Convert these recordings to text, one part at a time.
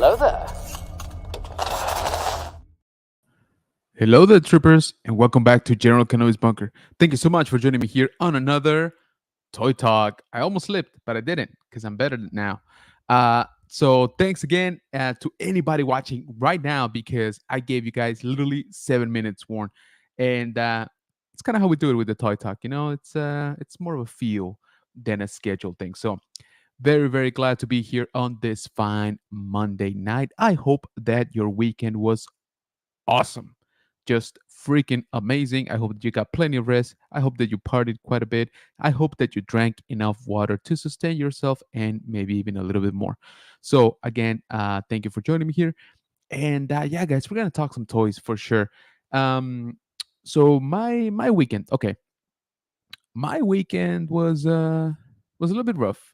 Hello there. Hello there, troopers, and welcome back to General Kenobi's Bunker. Thank you so much for joining me here on another Toy Talk. I almost slipped, but I didn't because I'm better now. So thanks again to anybody watching right now because I gave you guys literally 7 minutes warn, and it's kind of how we do it with the Toy Talk. You know, it's more of a feel than a scheduled thing. So very glad to be here on this fine Monday night. I hope that your weekend was awesome. Just freaking amazing. I hope that you got plenty of rest. I hope that you partied quite a bit. I hope that you drank enough water to sustain yourself and maybe even a little bit more. So, again, thank you for joining me here. And yeah, guys, we're going to talk some toys for sure. Um, so, my weekend, okay. My weekend was a little bit rough.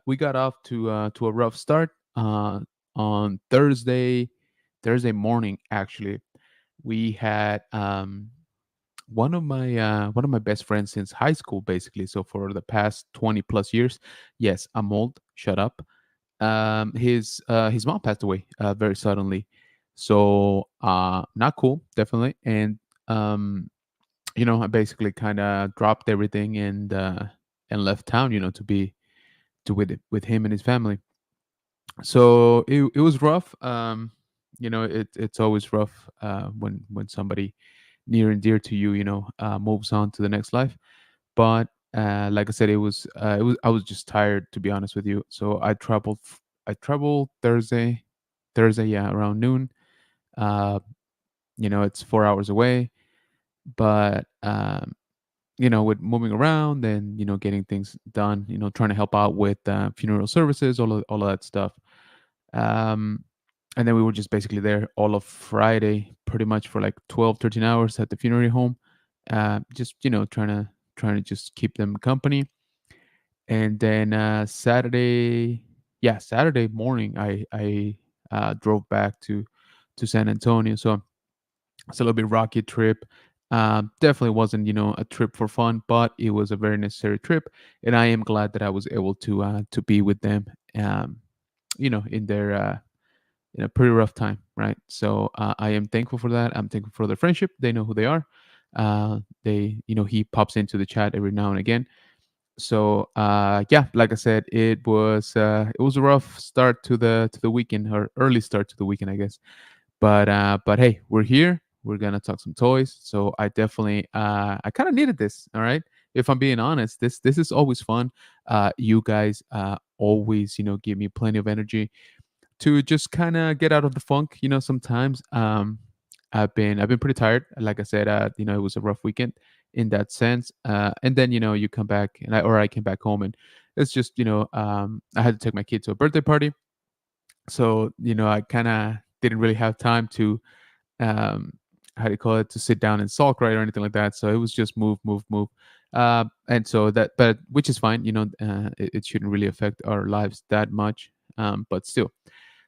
We got off to a rough start on Thursday morning, actually. We had one of my best friends since high school, basically. So for the past 20 plus years, yes, I'm old. Shut up. His mom passed away very suddenly, so not cool, definitely. And um, I basically kind of dropped everything and left town, to be to with him and his family. So it was rough. It's always rough when somebody near and dear to you, moves on to the next life. But like I said, it was I was just tired, to be honest with you. So I traveled Thursday, yeah, around noon. Uh, it's 4 hours away, but with moving around and getting things done, trying to help out with funeral services, all of that stuff. Um, and then we were just basically there all of Friday, pretty much for like 12, 13 hours at the funeral home. Just trying to just keep them company. And then Saturday morning, I drove back to San Antonio. So it's a little bit rocky trip. Definitely wasn't a trip for fun, but it was a very necessary trip, and I am glad that I was able to be with them. In their in a pretty rough time, right? So I am thankful for that. I'm thankful for their friendship. They know who they are. He pops into the chat every now and again. So yeah, like I said, it was a rough start to the weekend, or early start to the weekend, I guess. But hey, we're here. We're gonna talk some toys. So I kind of needed this. All right, if I'm being honest, this is always fun. You guys always give me plenty of energy to just kind of get out of the funk. Sometimes I've been pretty tired. Like I said, it was a rough weekend in that sense. And then you come back, I came back home, and it's just I had to take my kid to a birthday party. So I kind of didn't really have time to um how do you call it, to sit down and sulk, right, or anything like that. So it was just move. And so that, but which is fine. It shouldn't really affect our lives that much. But still,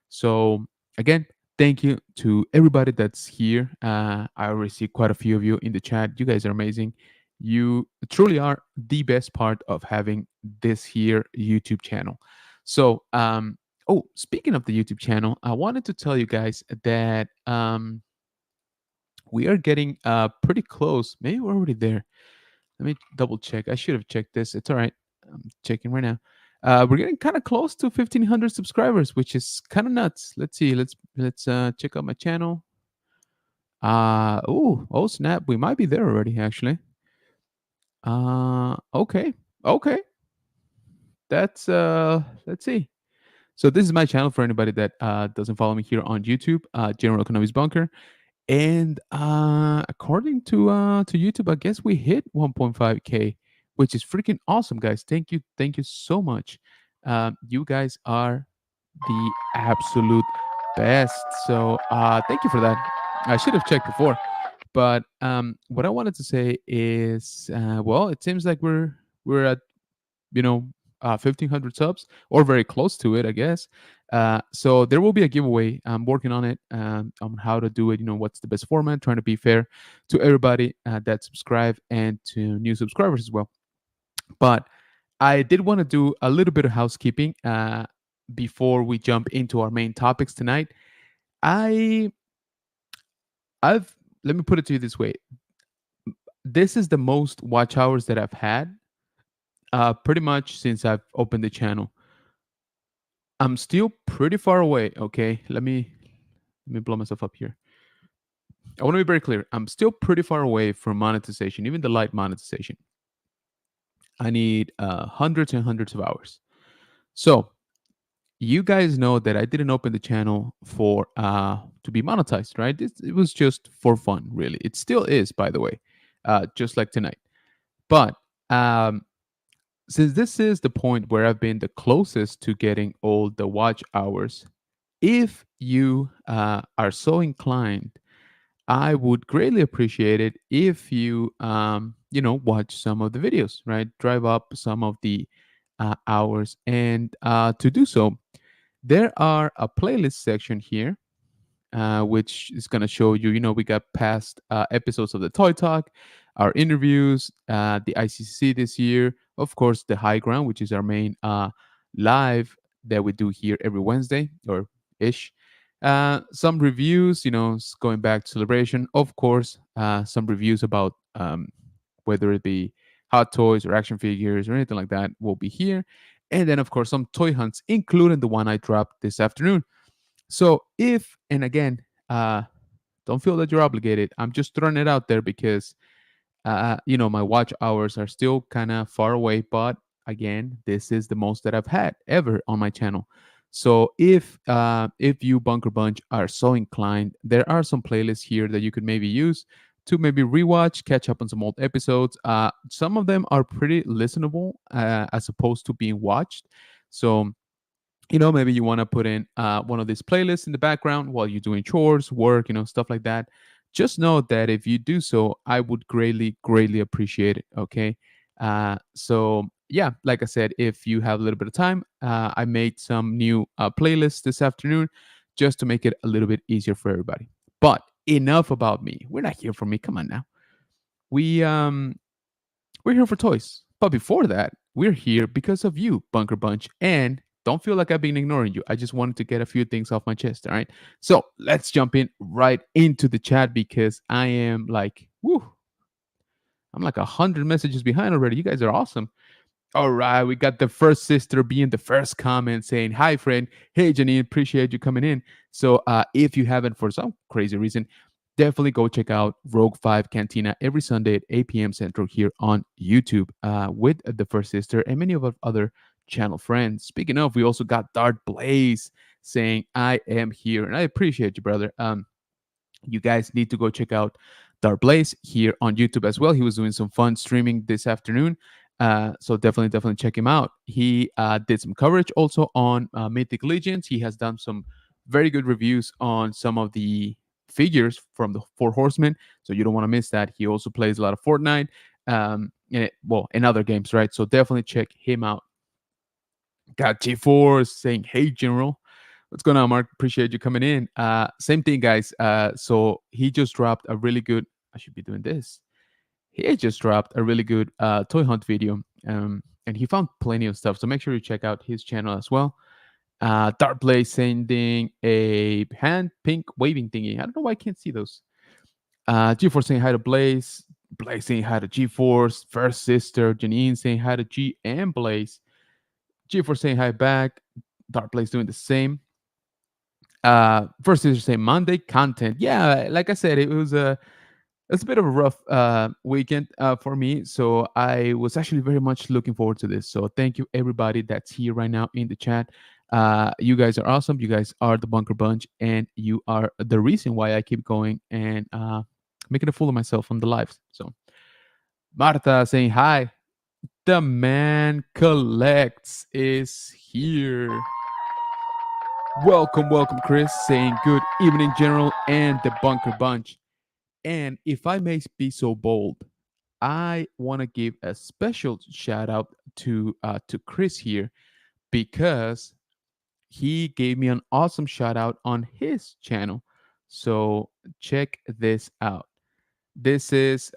so again, thank you to everybody that's here. I already see quite a few of you in the chat. You guys are amazing. You truly are the best part of having this here YouTube channel. So, oh, speaking of the YouTube channel, I wanted to tell you guys that we are getting pretty close. Maybe we're already there. Let me double check. I should have checked this. It's all right. I'm checking right now. We're getting kind of close to 1,500 subscribers, which is kind of nuts. Let's see. Let's check out my channel. Oh snap! We might be there already, actually. Okay, okay. That's let's see. So this is my channel for anybody that doesn't follow me here on YouTube, General Economics Bunker. And according to YouTube, I guess we hit 1.5K, which is freaking awesome, guys. Thank you so much. You guys are the absolute best. So thank you for that. I should have checked before, but what I wanted to say is, well, it seems like we're at, you know 1,500 subs, or very close to it, I guess. So there will be a giveaway. I'm working on it, on how to do it, what's the best format, trying to be fair to everybody that subscribe, and to new subscribers as well. But I did want to do a little bit of housekeeping before we jump into our main topics tonight. I I've Let me put it to you this way. This is the most watch hours that I've had pretty much since I've opened the channel. I'm still pretty far away. Okay, let me blow myself up here. I want to be very clear. I'm still pretty far away from monetization, even the light monetization. I need hundreds and hundreds of hours. So you guys know that I didn't open the channel for to be monetized, right? It was just for fun, really. It still is, by the way, just like tonight. But since this is the point where I've been the closest to getting all the watch hours, if you are so inclined, I would greatly appreciate it if you, watch some of the videos, right? Drive up some of the hours. And to do so, there are a playlist section here, which is going to show you, we got past episodes of the Toy Talk, our interviews, the ICC this year, of course, the High Ground, which is our main live that we do here every Wednesday or ish. Some reviews, going back to Celebration, of course, some reviews about whether it be hot toys or action figures or anything like that will be here. And then, of course, some toy hunts, including the one I dropped this afternoon. So if, and again, don't feel that you're obligated. I'm just throwing it out there because, my watch hours are still kind of far away. But again, this is the most that I've had ever on my channel. So if you Bunker Bunch are so inclined, there are some playlists here that you could maybe use to maybe rewatch, catch up on some old episodes. Some of them are pretty listenable as opposed to being watched. So maybe you want to put in one of these playlists in the background while you're doing chores, work, stuff like that. Just know that if you do so, I would greatly, greatly appreciate it. Okay. So, yeah, like I said, if you have a little bit of time, I made some new playlists this afternoon just to make it a little bit easier for everybody. But enough about me. We're not here for me. Come on now. We we're here for toys. But before that, we're here because of you, Bunker Bunch. And don't feel like I've been ignoring you. I just wanted to get a few things off my chest. All right. So let's jump in right into the chat because I am like, whoo, I'm like 100 messages behind already. You guys are awesome. All right, we got the first sister being the first comment saying, "Hi, friend. Hey, Janine, appreciate you coming in." So, if you haven't for some crazy reason, definitely go check out Rogue 5 Cantina every Sunday at 8 p.m. Central here on YouTube with the first sister and many of our other channel friends. Speaking of, we also got Dart Blaze saying, "I am here," and I appreciate you, brother. You guys need to go check out Dark Blaze here on YouTube as well. He was doing some fun streaming this afternoon. So definitely check him out. He did some coverage also on Mythic Legions. He has done some very good reviews on some of the figures from the Four Horsemen. So you don't want to miss that. He also plays a lot of Fortnite, and other games, right? So definitely check him out. Got G4 saying, "Hey, General." What's going on, Mark? Appreciate you coming in. Same thing, guys. So he just dropped a really good. I should be doing this. He just dropped a really good toy hunt video, and he found plenty of stuff. So make sure you check out his channel as well. Dark Blaze sending a hand pink waving thingy. I don't know why I can't see those. G4 saying hi to Blaze. Blaze saying hi to G4's first sister. Janine saying hi to G and Blaze. G4 saying hi back. Dark Blaze doing the same. First is say Monday content. Yeah, like I said, it's a bit of a rough weekend for me. So I was actually very much looking forward to this. So thank you everybody that's here right now in the chat. You guys are awesome. You guys are the Bunker Bunch, and you are the reason why I keep going and making a fool of myself on the lives. So, Marta saying hi. The man collects is here. Welcome, welcome, Chris. Saying good evening, General, and the Bunker Bunch. And if I may be so bold, I want to give a special shout out to Chris here because he gave me an awesome shout out on his channel. So check this out. This is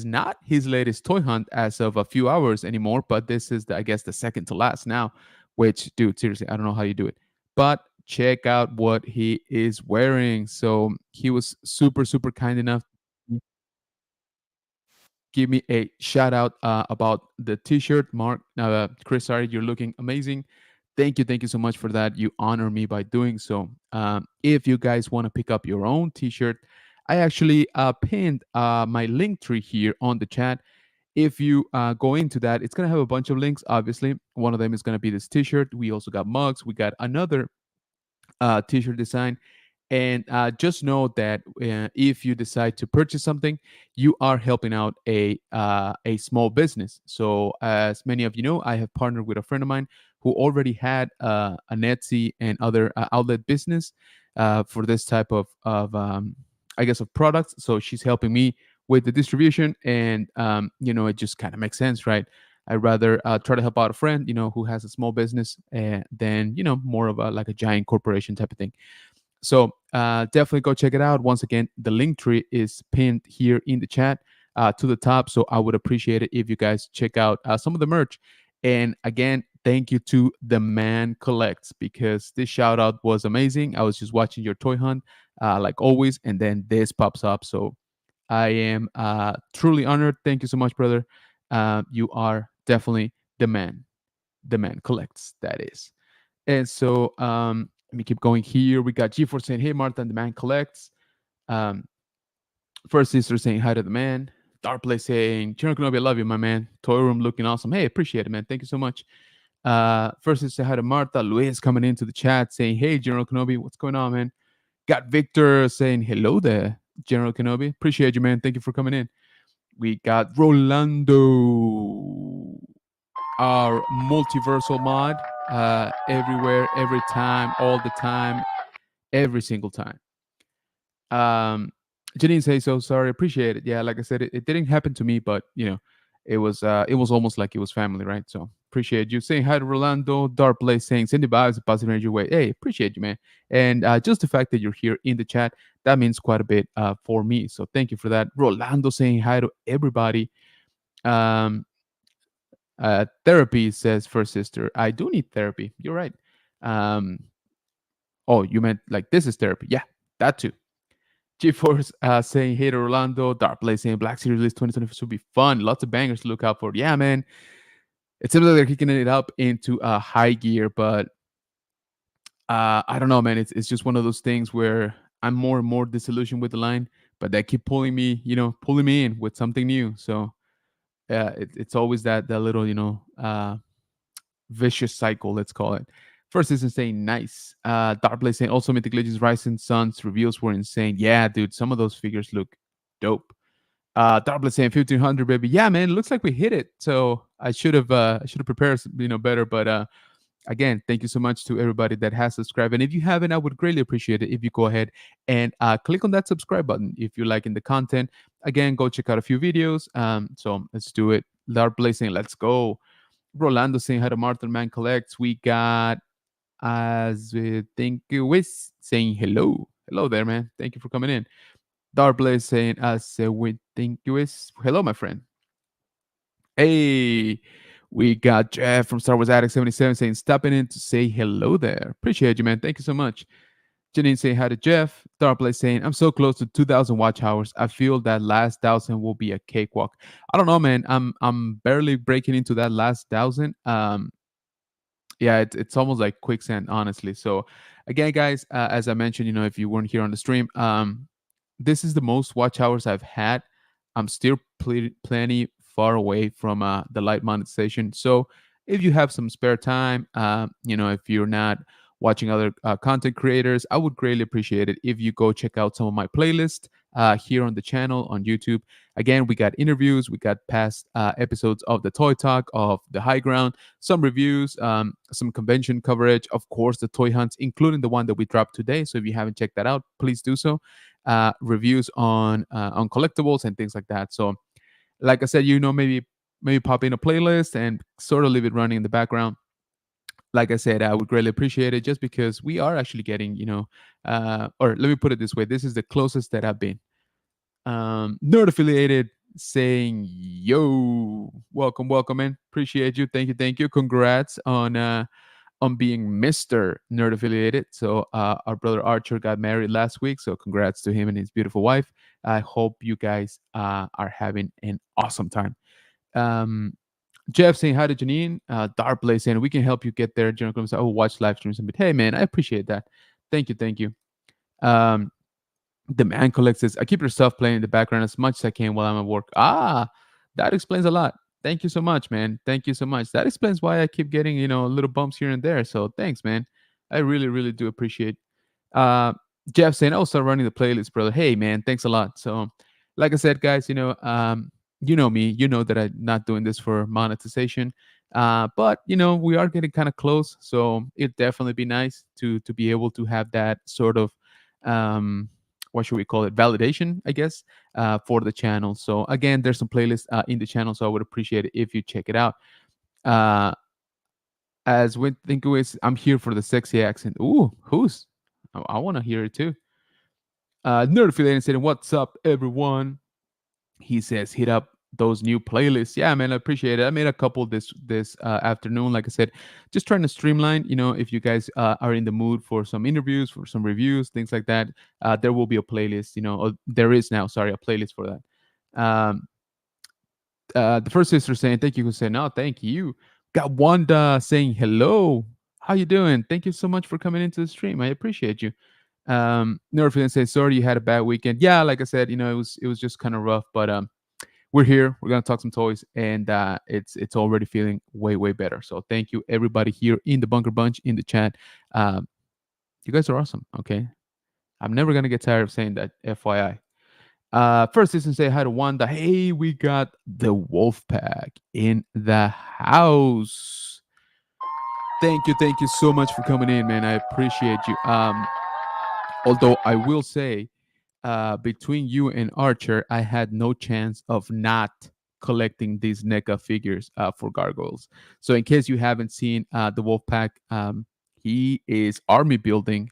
not his latest toy hunt as of a few hours anymore, but this is I guess the second to last now. Which, dude, seriously, I don't know how you do it, but check out what he is wearing. So he was super super kind enough give me a shout out about the t-shirt. Mark, Chris, sorry, you're looking amazing. Thank you so much for that. You honor me by doing so. If you guys want to pick up your own t-shirt, I actually pinned my link tree here on the chat. If you go into that, it's going to have a bunch of links. Obviously, one of them is going to be this t-shirt. We also got mugs. We got another t-shirt design. And just know that if you decide to purchase something, you are helping out a small business. So as many of you know, I have partnered with a friend of mine who already had an Etsy and other outlet business for this type of I guess of products. So she's helping me with the distribution, and it just kind of makes sense, right? I'd rather try to help out a friend, who has a small business, than more of a like a giant corporation type of thing. So definitely go check it out. Once again, the link tree is pinned here in the chat to the top. So I would appreciate it if you guys check out some of the merch. And again, thank you to the man collects because this shout out was amazing. I was just watching your toy hunt like always, and then this pops up. So I am truly honored. Thank you so much, brother. You are definitely the man. The man collects. That is. And so let me keep going here. We got G4 saying, hey, Martha, and the man collects. Um, First sister saying hi to the man. Darkplay saying, General Kenobi, I love you, my man. Toy room looking awesome. Hey, appreciate it, man. Thank you so much. First sister hi to Martha. Luis coming into the chat saying, hey, General Kenobi, what's going on, man? Got Victor saying, hello there, General Kenobi. Appreciate you, man. Thank you for coming in. We got Rolando, our multiversal mod, everywhere, every time, all the time, every single time. Janine says so sorry, appreciate it. Yeah, like I said, it didn't happen to me, but it was almost like it was family, right? So appreciate you saying hi to Rolando. Dark Blaze saying send the vibes, positive energy way. Hey, appreciate you, man. And just the fact that you're here in the chat, that means quite a bit for me. So thank you for that. Rolando saying hi to everybody. Um, Therapy, says First Sister. I do need therapy. You're right. Um, oh, you meant like this is therapy? Yeah, that too. G-Force saying, hey to Orlando. Dark Blaze saying, Black Series release 2024 should be fun. Lots of bangers to look out for. Yeah, man. It seems like they're kicking it up into high gear, but I don't know, man. It's just one of those things where I'm more and more disillusioned with the line, but they keep pulling me in with something new. So it's always that little, vicious cycle, let's call it. First is saying nice. Darkblade saying also Mythic Legends Rising Suns reveals were insane. Yeah, dude, some of those figures look dope. Darkblade saying 1500, baby. Yeah, man, it looks like we hit it. So I should have prepared better. But again, thank you so much to everybody that has subscribed. And if you haven't, I would greatly appreciate it if you go ahead and click on that subscribe button if you're liking the content. Again, go check out a few videos. So let's do it. Darkblade saying let's go. Rolando saying hi to Martin Man Collects. We got as we think with saying hello. Hello there, man. Thank you for coming in. Darblaze saying as we think with hello, my friend. Hey, we got Jeff from Star Wars Addict 77 saying stopping in to say hello there. Appreciate you, man. Thank you so much. Janine saying hi to Jeff. Darkblade saying, I'm so close to 2,000 watch hours. I feel that last 1,000 will be a cakewalk. I don't know, man. I'm barely breaking into that last 1,000. Yeah, it's almost like quicksand, honestly. So again, guys, as I mentioned, if you weren't here on the stream, this is the most watch hours I've had. I'm still plenty far away from the light monetization. So if you have some spare time, if you're not watching other content creators, I would greatly appreciate it if you go check out some of my playlists here on the channel on YouTube. Again, we got interviews, we got past episodes of the Toy Talk, of the High Ground, some reviews, some convention coverage, of course, the toy hunts, including the one that we dropped today. So if you haven't checked that out, please do so. Reviews on collectibles and things like that. So, like I said, maybe pop in a playlist and sort of leave it running in the background. Like I said, I would greatly appreciate it just because we are actually getting, or let me put it this way: this is the closest that I've been. Nerd affiliated saying, "Yo, welcome, welcome in. Appreciate you. Thank you. Congrats on being Mister Nerd affiliated." So our brother Archer got married last week, so congrats to him and his beautiful wife. I hope you guys are having an awesome time. Um, Jeff saying hi to Janine. Darplay saying we can help you get there. General Clemens, I will watch live streams. But hey, man, I appreciate that. Thank you. Um, the man collects says, I keep your stuff playing in the background as much as I can while I'm at work. Ah, that explains a lot. Thank you so much, man. Thank you so much. That explains why I keep getting, little bumps here and there. So thanks, man. I really, really do appreciate. Uh, Jeff saying, "Oh, start running the playlist, brother." Hey, man, thanks a lot. So, like I said, guys, you know me. You know that I'm not doing this for monetization, but we are getting kind of close. So it'd definitely be nice to be able to have that sort of what should we call it, validation, I guess, for the channel. So again, there's some playlists in the channel, so I would appreciate it if you check it out. Uh, as we think is, I'm here for the sexy accent. Ooh, who's? I want to hear it too. Nerd affiliate saying, "What's up, everyone?" He says, "Hit up those new playlists." Yeah, man, I appreciate it. I made a couple this afternoon. Like I said, just trying to streamline. If you guys are in the mood for some interviews, for some reviews, things like that, there will be a playlist. Or there is now. Sorry, a playlist for that. The first sister saying, "Thank you," who said, "No, thank you." Got Wanda saying, "Hello, how you doing? Thank you so much for coming into the stream. I appreciate you." Nerfin says, "Sorry, you had a bad weekend." Yeah, like I said, it was just kind of rough, but we're here. We're gonna talk some toys, and it's already feeling way better. So thank you everybody here in the Bunker Bunch in the chat. Um, you guys are awesome. Okay, I'm never gonna get tired of saying that. FYI. First, listen, say hi to Wanda. Hey, we got the Wolf Pack in the house. Thank you so much for coming in, man. I appreciate you. Although I will say, between you and Archer, I had no chance of not collecting these NECA figures for Gargoyles. So, in case you haven't seen the Wolfpack, he is army building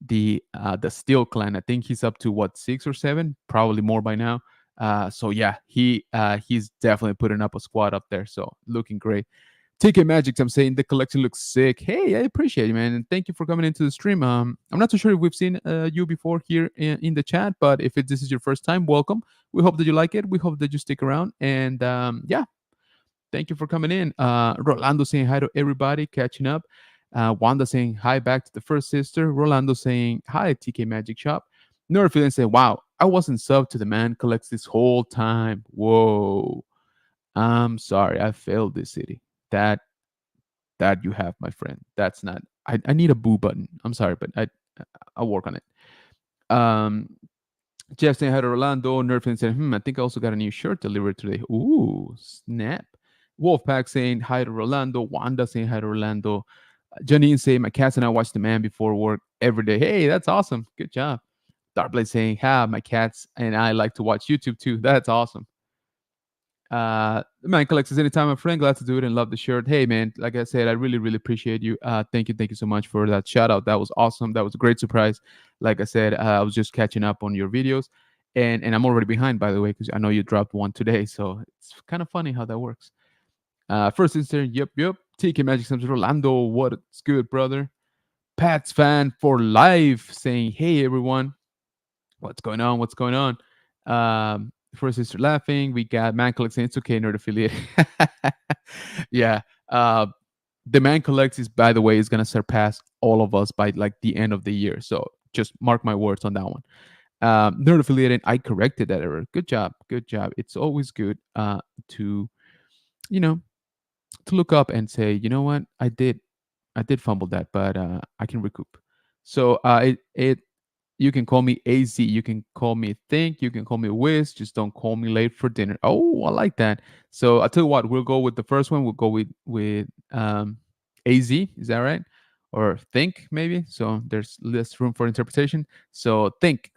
the Steel Clan. I think he's up to what, 6 or 7, probably more by now. So yeah, he's definitely putting up a squad up there. So looking great. TK Magic, I'm saying the collection looks sick. Hey, I appreciate it, man, and thank you for coming into the stream. I'm not too sure if we've seen you before here in the chat, but if this is your first time, welcome. We hope that you like it. We hope that you stick around, and yeah, thank you for coming in. Rolando saying hi to everybody, catching up. Wanda saying hi back to the first sister. Rolando saying hi, TK Magic Shop. Nora feeling saying, "Wow, I wasn't sub to the man collects this whole time. Whoa, I'm sorry, I failed this city. That that you have, my friend. That's not. I need a boo button. I'm sorry, but I'll work on it." Um, Jeff saying hi to Rolando. Nerfin saying, I think I also got a new shirt delivered today. Ooh, snap. Wolfpack saying hi to Rolando. Wanda saying hi to Rolando. Janine saying, my cats and I watch The Man before work every day. Hey, that's awesome. Good job. Darkblade saying, my cats and I like to watch YouTube too. That's awesome. The man collects us anytime, my friend. Glad to do it and love the shirt. Hey, man, like I said, I really appreciate you. Thank you so much for that shout out. That was awesome. That was a great surprise. Like I said, I was just catching up on your videos, and I'm already behind, by the way, because I know you dropped one today. So it's kind of funny how that works. First instant, yep. TK Magic Sims Rolando, what's good, brother? Pat's fan for life saying, hey everyone, what's going on? What's going on? First sister laughing. We got Man Collects saying it's okay, nerd affiliate. Yeah. The Man Collects is, by the way, is gonna surpass all of us by like the end of the year. So just mark my words on that one. Nerd affiliated, I corrected that error. Good job. It's always good to you know to look up and say, you know what, I did fumble that, but I can recoup. So it you can call me AZ, you can call me Think, you can call me Wiz. Just don't call me late for dinner. Oh, I like that. So I tell you what, we'll go with the first one. We'll go with AZ. Is that right? Or Think maybe. So there's less room for interpretation. So Think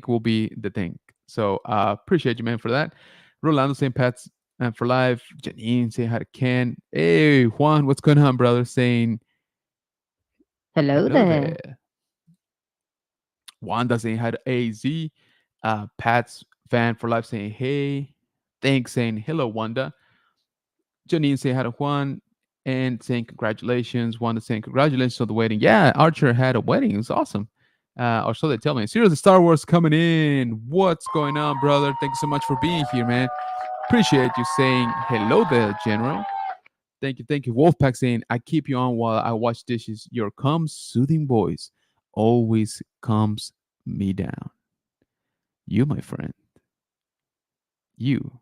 will be the thing. So appreciate you, man, for that. Rolando St. Pat's for life. Janine saying hi to Ken. Hey Juan, what's going on, brother? Saying Hello hello there. there. Wanda saying hi to AZ. Pat's fan for life saying hey. Thanks saying hello, Wanda. Janine saying hi to Juan and saying congratulations. Wanda saying congratulations on the wedding. Yeah, Archer had a wedding. It was awesome. Or so they tell me. Seriously, Star Wars coming in. What's going on, brother? Thank you so much for being here, man. Appreciate you saying hello there, General. Thank you, thank you. Wolfpack saying, I keep you on while I wash dishes. Your calm, soothing voice always calms me down. You, my friend, you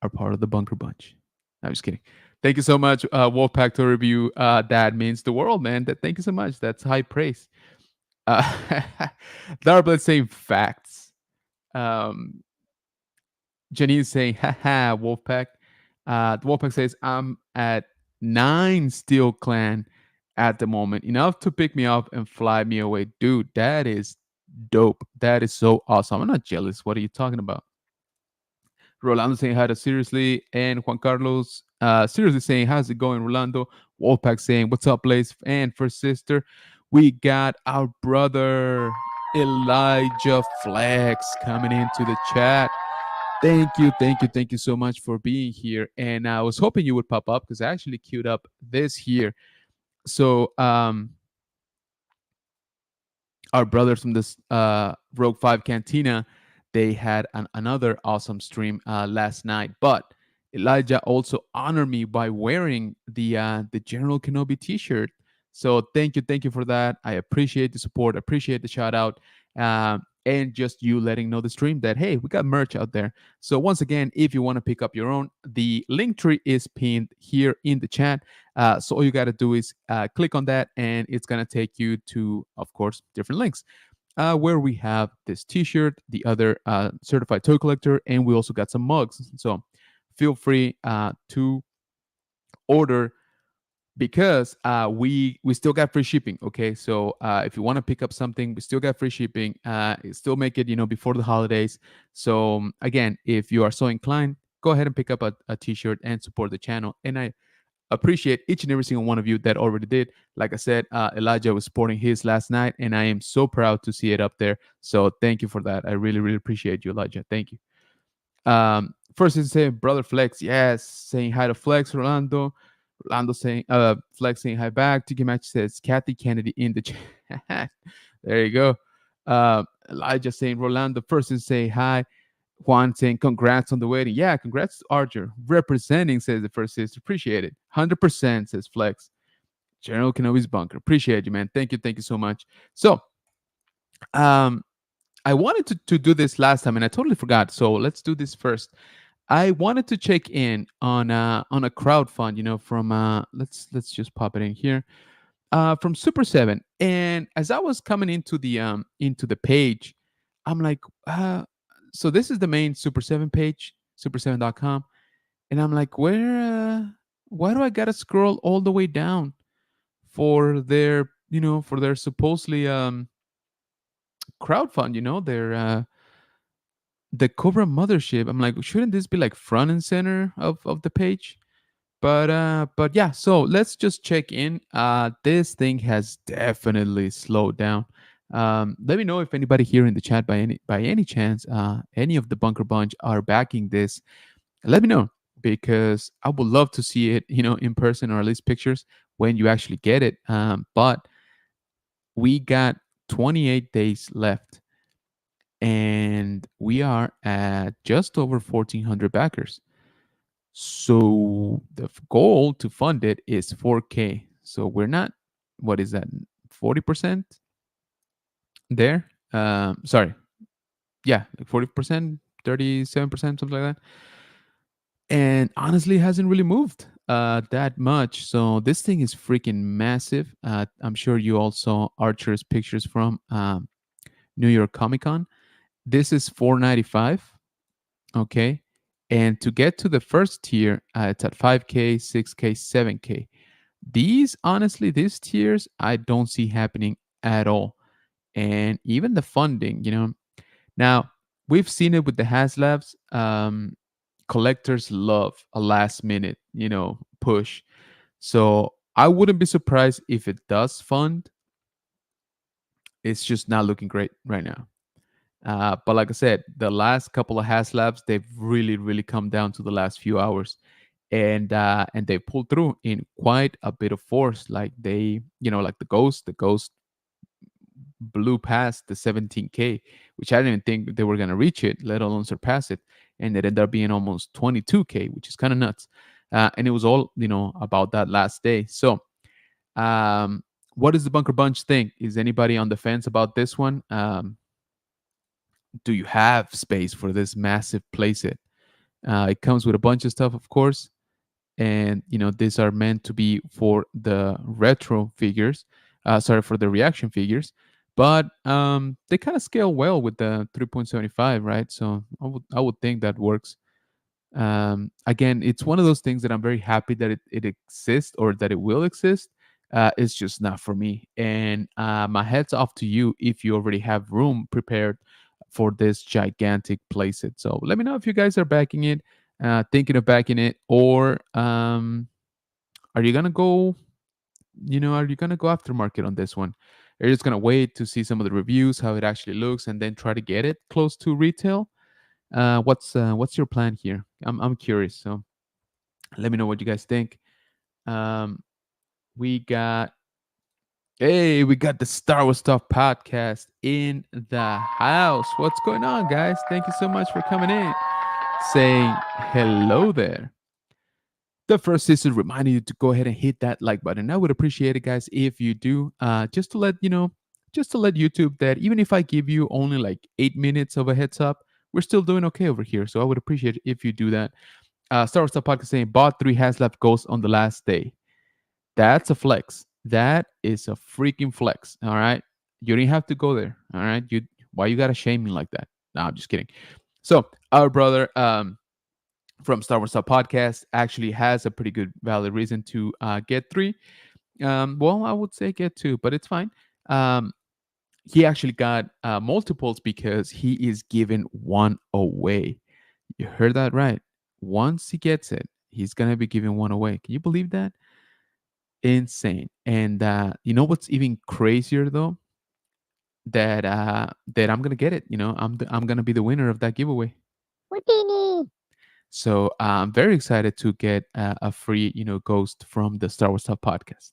are part of the Bunker Bunch. I'm just kidding. Thank you so much, Wolfpack to review. That means the world, man. Thank you so much. That's high praise. Uh, Darblade saying facts. Um, Janine saying, haha, Wolfpack. The Wolfpack says, I'm at 9 Steel Clan at the moment. Enough to pick me up and fly me away. Dude, that is dope. That is so awesome. I'm not jealous. What are you talking about? Rolando saying hi to seriously, and Juan Carlos seriously saying, how's it going, Rolando? Wolfpack saying, what's up, Blaze? And for sister, we got our brother Elijah Flex coming into the chat. Thank you so much for being here. And I was hoping you would pop up because I actually queued up this here. So our brothers from this Rogue 5 Cantina, they had another awesome stream last night. But Elijah also honored me by wearing the General Kenobi T-shirt. So thank you for that. I appreciate the support, appreciate the shout out, and just you letting know the stream that hey, we got merch out there. So once again, if you want to pick up your own, the link tree is pinned here in the chat. So all you got to do is click on that, and it's gonna take you to, of course, different links where we have this T-shirt, the other certified toy collector, and we also got some mugs. So feel free to order because we still got free shipping. Okay, so if you want to pick up something, we still got free shipping. Still make it before the holidays. So again, if you are so inclined, go ahead and pick up a T-shirt and support the channel. And I appreciate each and every single one of you that already did. Like I said, Elijah was sporting his last night, and I am so proud to see it up there. So thank you for that. I really, really appreciate you, Elijah. Thank you. First is saying brother Flex, yes, saying hi to Flex, Rolando. Rolando saying Flex saying hi back. Tiki Match says Kathy Kennedy in the chat. There you go. Elijah saying Rolando. First is saying hi. Juan saying congrats on the wedding. Yeah, congrats to Archer. Representing, says the first sister. Appreciate it. 100%, says Flex. General Kenobi's bunker. Appreciate you, man. Thank you so much. So um I wanted to do this last time and I totally forgot. So let's do this first. I wanted to check in on a crowd fund, from let's just pop it in here. From Super 7. And as I was coming into the page, I'm like, so this is the main Super 7 page, super7.com. And I'm like, why do I gotta scroll all the way down for their supposedly crowdfund, their the Cobra mothership. I'm like, shouldn't this be like front and center of the page? But yeah, so let's just check in. This thing has definitely slowed down. Let me know if anybody here in the chat by any chance, any of the Bunker Bunch are backing this. Let me know because I would love to see it, in person or at least pictures when you actually get it. But we got 28 days left, and we are at just over 1,400 backers. So the goal to fund it is 4K. So we're not, what is that, 40% there? Sorry. Yeah, like 40%, 37%, something like that. And honestly, it hasn't really moved. that much. So this thing is freaking massive. I'm sure you all saw Archer's pictures from New York Comic Con. This is 495. Okay. And to get to the first tier, it's at 5K, 6K, 7K. These, honestly, these tiers I don't see happening at all. And even the funding, Now, we've seen it with the HasLabs. Collectors love a last minute, push. So I wouldn't be surprised if it does fund. It's just not looking great right now. But like I said, the last couple of HasLabs, they've really, really come down to the last few hours, and they pulled through in quite a bit of force. Like like the Ghost blew past the 17K, which I didn't even think they were gonna reach it, let alone surpass it, and it ended up being almost 22K, which is kind of nuts. And it was all about that last day. So, what does the Bunker Bunch think? Is anybody on the fence about this one? Do you have space for this massive playset? It comes with a bunch of stuff, of course, and these are meant to be for the retro figures. Sorry, for the reaction figures, but they kind of scale well with the 3.75, right? So I would think that works. Again, it's one of those things that I'm very happy that it exists, or that it will exist. It's just not for me. And my head's off to you if you already have room prepared for this gigantic playset. So let me know if you guys are backing it, thinking of backing it, or are you gonna go? Are you gonna go aftermarket on this one? Are you just gonna wait to see some of the reviews, how it actually looks, and then try to get it close to retail? What's your plan here? I'm curious. So let me know what you guys think. Um, we got we got the Star Wars Stuff podcast in the house. What's going on, guys? Thank you so much for coming in, saying hello there. The first is reminding you to go ahead and hit that like button. I would appreciate it, guys, if you do. Just to let YouTube that even if I give you only like 8 minutes of a heads up, we're still doing okay over here. So I would appreciate it if you do that. Star Wars Stuff podcast saying bought 3 HasLab ghosts on the last day. That's a flex. That is a freaking flex. All right. You didn't have to go there. All right. Why you gotta shame me like that? No, I'm just kidding. So our brother from Star Wars Stuff Podcast actually has a pretty good valid reason to get 3. Well, I would say get 2, but it's fine. He actually got multiples because he is giving 1 away. You heard that right. Once he gets it, he's gonna be giving 1 away. Can you believe that? Insane. And you know what's even crazier though? That I'm gonna get it. I'm gonna be the winner of that giveaway. Houdini. So I'm very excited to get a free, ghost from the Star Wars Stuff podcast.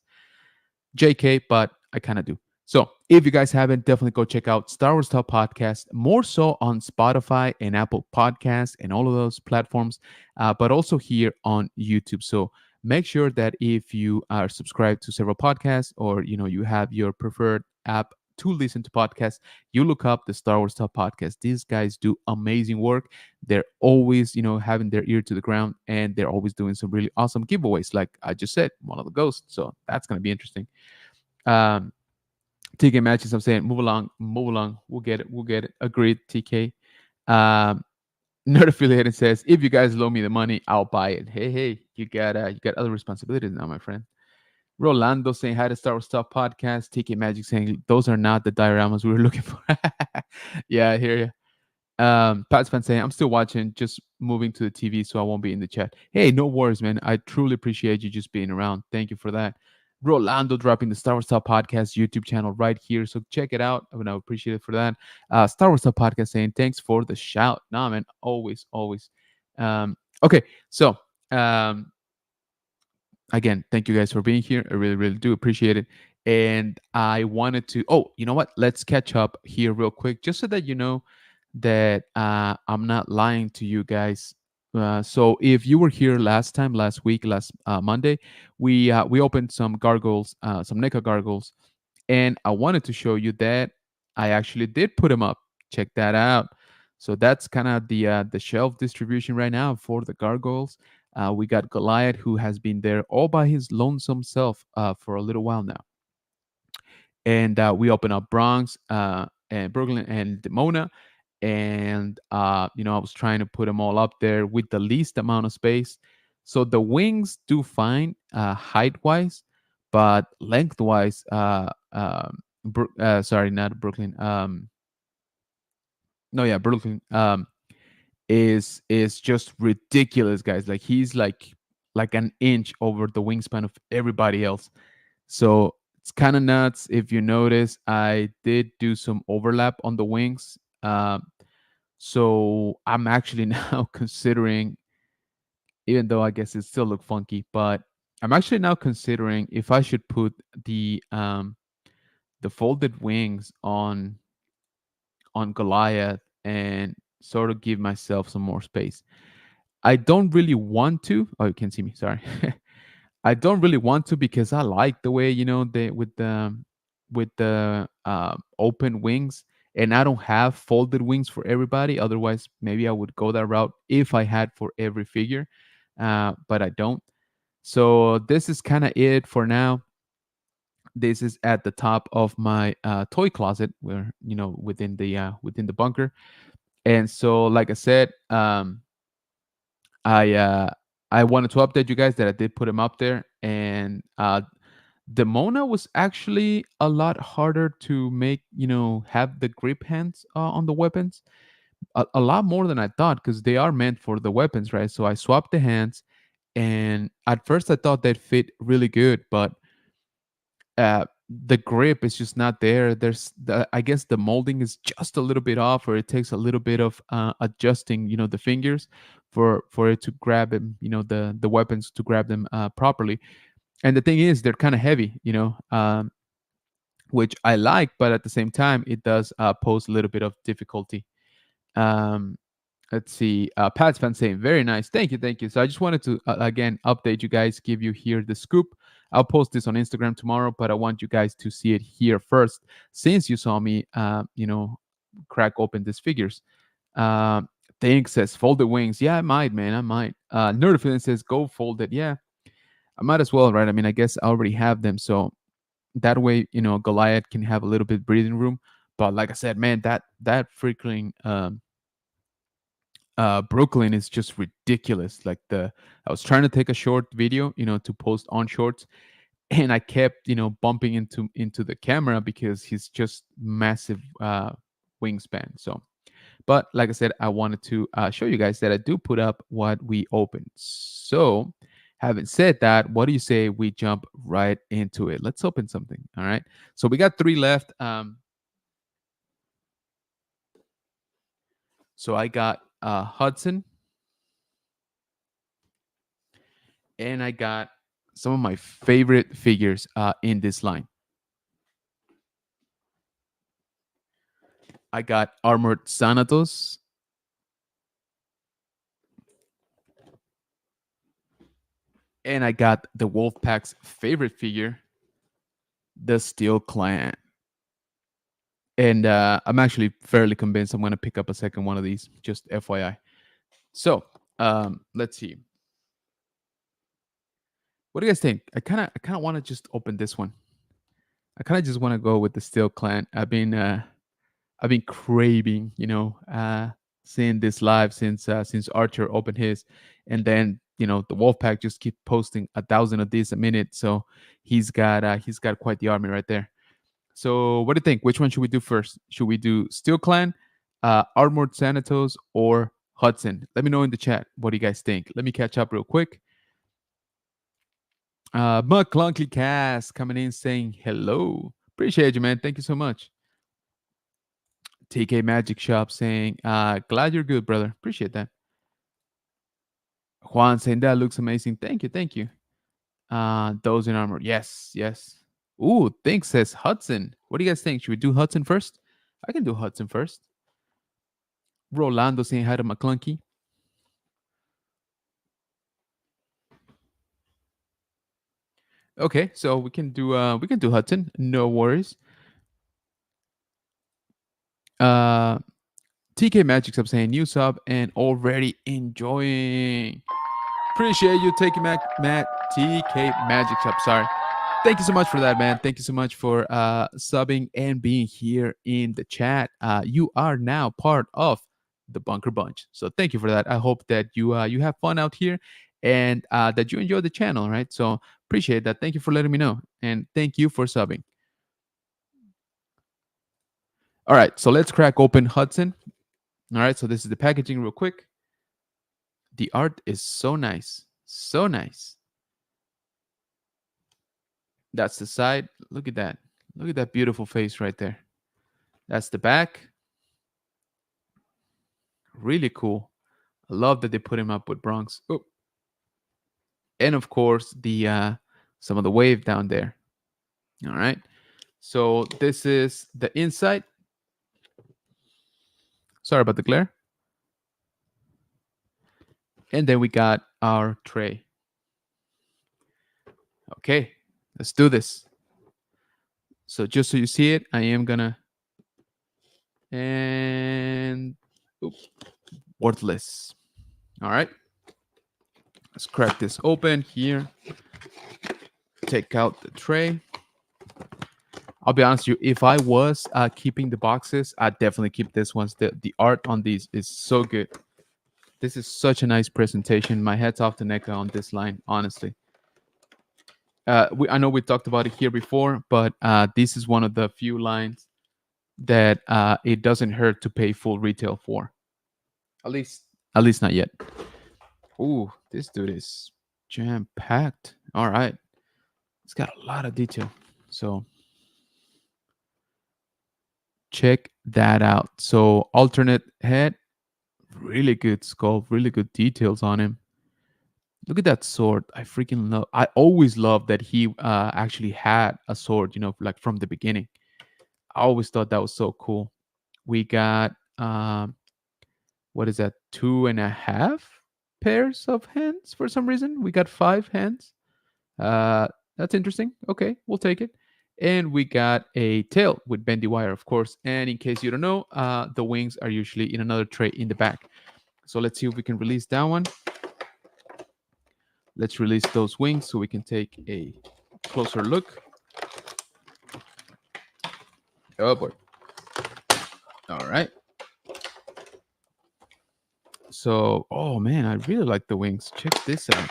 JK, but I kind of do. So if you guys haven't, definitely go check out Star Wars Stuff podcast, more so on Spotify and Apple Podcasts and all of those platforms, but also here on YouTube. So make sure that if you are subscribed to several podcasts, or you have your preferred app to listen to podcasts, you look up the Star Wars Stuff podcast. These guys do amazing work. They're always having their ear to the ground, and they're always doing some really awesome giveaways, like I just said, one of the ghosts. So that's going to be interesting. TK matches, I'm saying move along, we'll get it, agreed. TK. Nerd affiliated says, if you guys loan me the money, I'll buy it. Hey, you got other responsibilities now, my friend. Rolando saying hi to Star Wars Stuff podcast. TK Magic saying those are not the dioramas we were looking for. Yeah, I hear you. Pat's fan saying I'm still watching, just moving to the TV so I won't be in the chat. Hey, no worries, man. I truly appreciate you just being around. Thank you for that. Rolando dropping the Star Wars Stuff podcast YouTube channel right here, so check it out. I would appreciate it for that. Star Wars Stuff podcast saying thanks for the shout. Nah, man, always. Okay, so again, thank you guys for being here. I really, really do appreciate it. And I wanted to, you know what? Let's catch up here real quick, just so that you know that I'm not lying to you guys. So if you were here last week, last Monday, we opened some gargoyles, some NECA gargoyles, and I wanted to show you that I actually did put them up. Check that out. So that's kind of the shelf distribution right now for the gargoyles. We got Goliath, who has been there all by his lonesome self for a little while now. And we open up Bronx and Brooklyn and Demona. And I was trying to put them all up there with the least amount of space. So the wings do fine height wise, but lengthwise, sorry, not Brooklyn. No, yeah, Brooklyn. Is just ridiculous, guys. Like he's like an inch over the wingspan of everybody else. So it's kind of nuts. If you notice, I did do some overlap on the wings. So I'm actually now considering, even though I guess it still look funky, but I'm actually now considering if I should put the folded wings on Goliath and sort of give myself some more space. I don't really want to. Oh, you can't see me. Sorry. I don't really want to because I like the way they with the open wings, and I don't have folded wings for everybody. Otherwise, maybe I would go that route if I had for every figure, but I don't. So this is kind of it for now. This is at the top of my toy closet, where within the bunker. And so, like I said, I uh, I wanted to update you guys that I did put him up there, and the Mona was actually a lot harder to make. Have the grip hands on the weapons, a lot more than I thought, because they are meant for the weapons, right? So I swapped the hands, and at first I thought they'd fit really good, but the grip is just not there. I guess the molding is just a little bit off, or it takes a little bit of adjusting, the fingers for it to grab them, the weapons to grab them properly. And the thing is, they're kind of heavy, which I like, but at the same time, it does pose a little bit of difficulty. Um, let's see. Pat's fan saying, very nice. Thank you. Thank you. So I just wanted to, again, update you guys, give you here the scoop. I'll post this on Instagram tomorrow, but I want you guys to see it here first, since you saw me, crack open these figures. Uh, Think says, folded wings. Yeah, I might, man. I might. Nerd feeling says, go fold it. Yeah, I might as well, right? I mean, I guess I already have them. So that way, Goliath can have a little bit breathing room. But like I said, man, that freaking Brooklyn is just ridiculous. I was trying to take a short video, to post on shorts, and I kept, bumping into the camera because he's just massive wingspan. So, but like I said, I wanted to show you guys that I do put up what we opened. So, having said that, what do you say we jump right into it? Let's open something. All right. So we got 3 left. So I got Hudson, and I got some of my favorite figures in this line. I got Armored Thanatos. And I got the Wolfpack's favorite figure, the Steel Clan. And I'm actually fairly convinced I'm going to pick up a second one of these, just FYI. So let's see. What do you guys think? I kind of want to just open this one. I kind of just want to go with the Steel Clan. I've been craving, seeing this live since Archer opened his, and then the Wolfpack just keep posting 1,000 of these a minute. So he's got quite the army right there. So what do you think? Which one should we do first? Should we do Steel Clan, Armored Thanatos, or Hudson? Let me know in the chat. What do you guys think? Let me catch up real quick. McClunky Cast coming in saying hello. Appreciate you, man. Thank you so much. TK Magic Shop saying, glad you're good, brother. Appreciate that. Juan saying, that looks amazing. Thank you. Thank you. Those in armor. Yes. Yes. Ooh, Think says Hudson. What do you guys think? Should we do Hudson first? I can do Hudson first. Rolando saying hi to McClunky. Okay, so we can do Hudson. No worries. TK Magic sub saying new sub and already enjoying. Appreciate you taking Matt TK Magic Shop. Sorry. Thank you so much for that, man. Thank you so much for subbing and being here in the chat. You are now part of the Bunker Bunch, so thank you for that. I hope that you have fun out here and that you enjoy the channel, right? So appreciate that. Thank you for letting me know, and thank you for subbing. All right, so let's crack open Hudson. All right, so this is the packaging real quick. The art is so nice, so nice. That's the side. Look at that. Look at that beautiful face right there. That's the back. Really cool. I love that they put him up with Bronx. Oh. And of course, the some of the wave down there. All right. So this is the inside. Sorry about the glare. And then we got our tray. Okay, let's do this. So just so you see it, I am gonna and oops, worthless. All right. Let's crack this open here. Take out the tray. I'll be honest with you, if I was keeping the boxes, I'd definitely keep this ones. The art on these is so good. This is such a nice presentation. My head's off to NECA on this line, honestly. I know we talked about it here before, but this is one of the few lines that it doesn't hurt to pay full retail for. At least not yet. Ooh, this dude is jam-packed. All right. It's got a lot of detail. So check that out. So alternate head, really good sculpt, really good details on him. Look at that sword. I freaking love. I always loved that he actually had a sword, like from the beginning. I always thought that was so cool. We got what is that? 2.5 pairs of hands for some reason. We got 5 hands. That's interesting. Okay, we'll take it. And we got a tail with bendy wire, of course. And in case you don't know, the wings are usually in another tray in the back. So let's see if we can release that one. Let's release those wings so we can take a closer look. Oh boy. All right. So, oh man, I really like the wings. Check this out.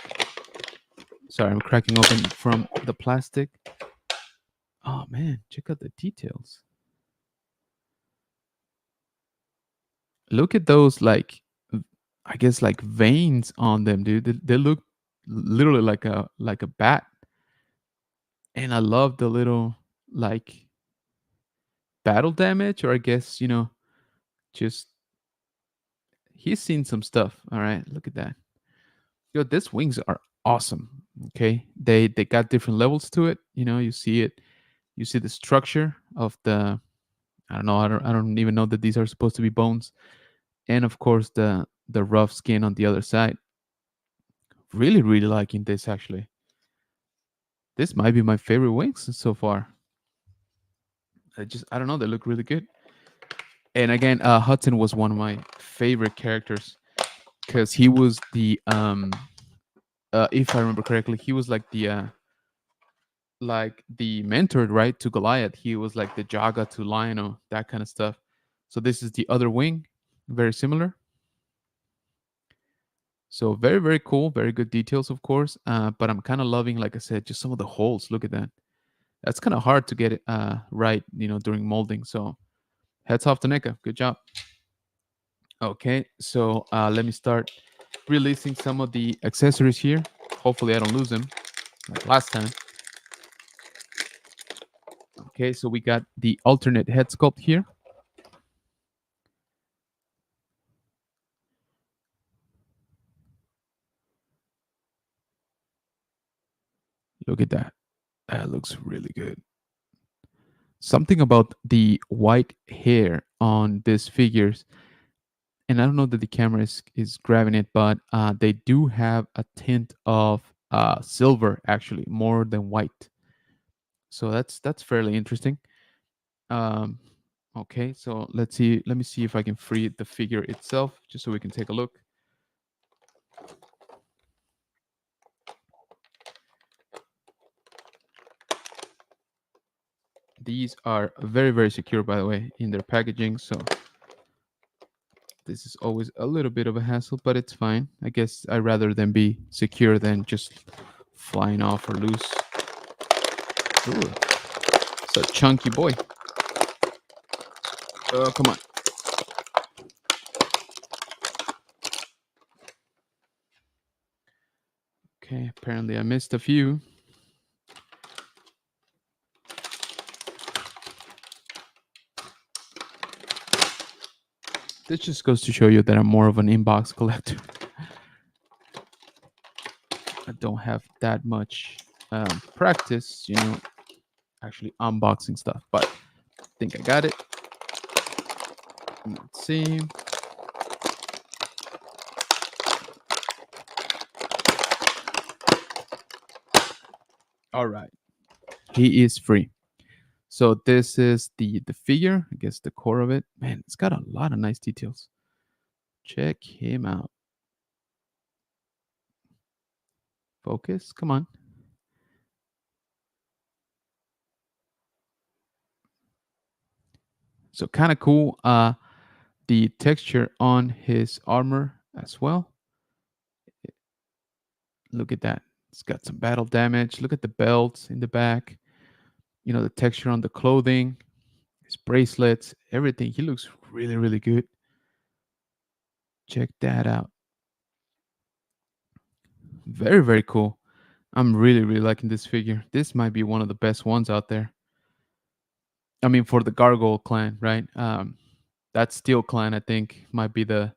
Sorry, I'm cracking open from the plastic. Oh man, check out the details. Look at those, like, I guess like veins on them, dude. They look literally like a bat. And I love the little like battle damage, or I guess, just he's seen some stuff. All right, look at that. Yo, these wings are awesome. Okay, they got different levels to it. You see it. You see the structure of the. I don't know. I don't even know that these are supposed to be bones, and of course the rough skin on the other side. Really, really liking this actually. This might be my favorite wings so far. I don't know. They look really good. And again, Hudson was one of my favorite characters because he was the if I remember correctly, he was like the mentor, right, to Goliath. He was like the Jaga to Lionel, that kind of stuff. So this is the other wing, very similar. So very, very cool, very good details, of course. But I'm kind of loving, like I said, just some of the holes. Look at that. That's kind of hard to get it right, during molding. So heads off to NECA. Good job. Okay, so let me start releasing some of the accessories here. Hopefully I don't lose them like last time. Okay, so we got the alternate head sculpt here. Look at that. That looks really good. Something about the white hair on these figures, and I don't know that the camera is grabbing it, but they do have a tint of silver, actually, more than white. So that's fairly interesting. Um, okay, so let's see. Let me see if I can free the figure itself, just so we can take a look. These are very, very secure, by the way, in their packaging. So this is always a little bit of a hassle, but it's fine. I guess I'd rather them be secure than just flying off or loose. Ooh, it's a chunky boy. Oh, come on. Okay, apparently I missed a few. This just goes to show you that I'm more of an inbox collector. I don't have that much practice, actually unboxing stuff, but I think I got it. Let's see. All right. He is free. So this is the figure, I guess the core of it. Man, it's got a lot of nice details. Check him out. Focus, come on. So kind of cool. The texture on his armor as well. Look at that. It's got some battle damage. Look at the belts in the back. The texture on the clothing, his bracelets, everything. He looks really, really good. Check that out. Very, very cool. I'm really, really liking this figure. This might be one of the best ones out there. I mean, for the Gargoyle clan, right? That Steel clan, I think, might be the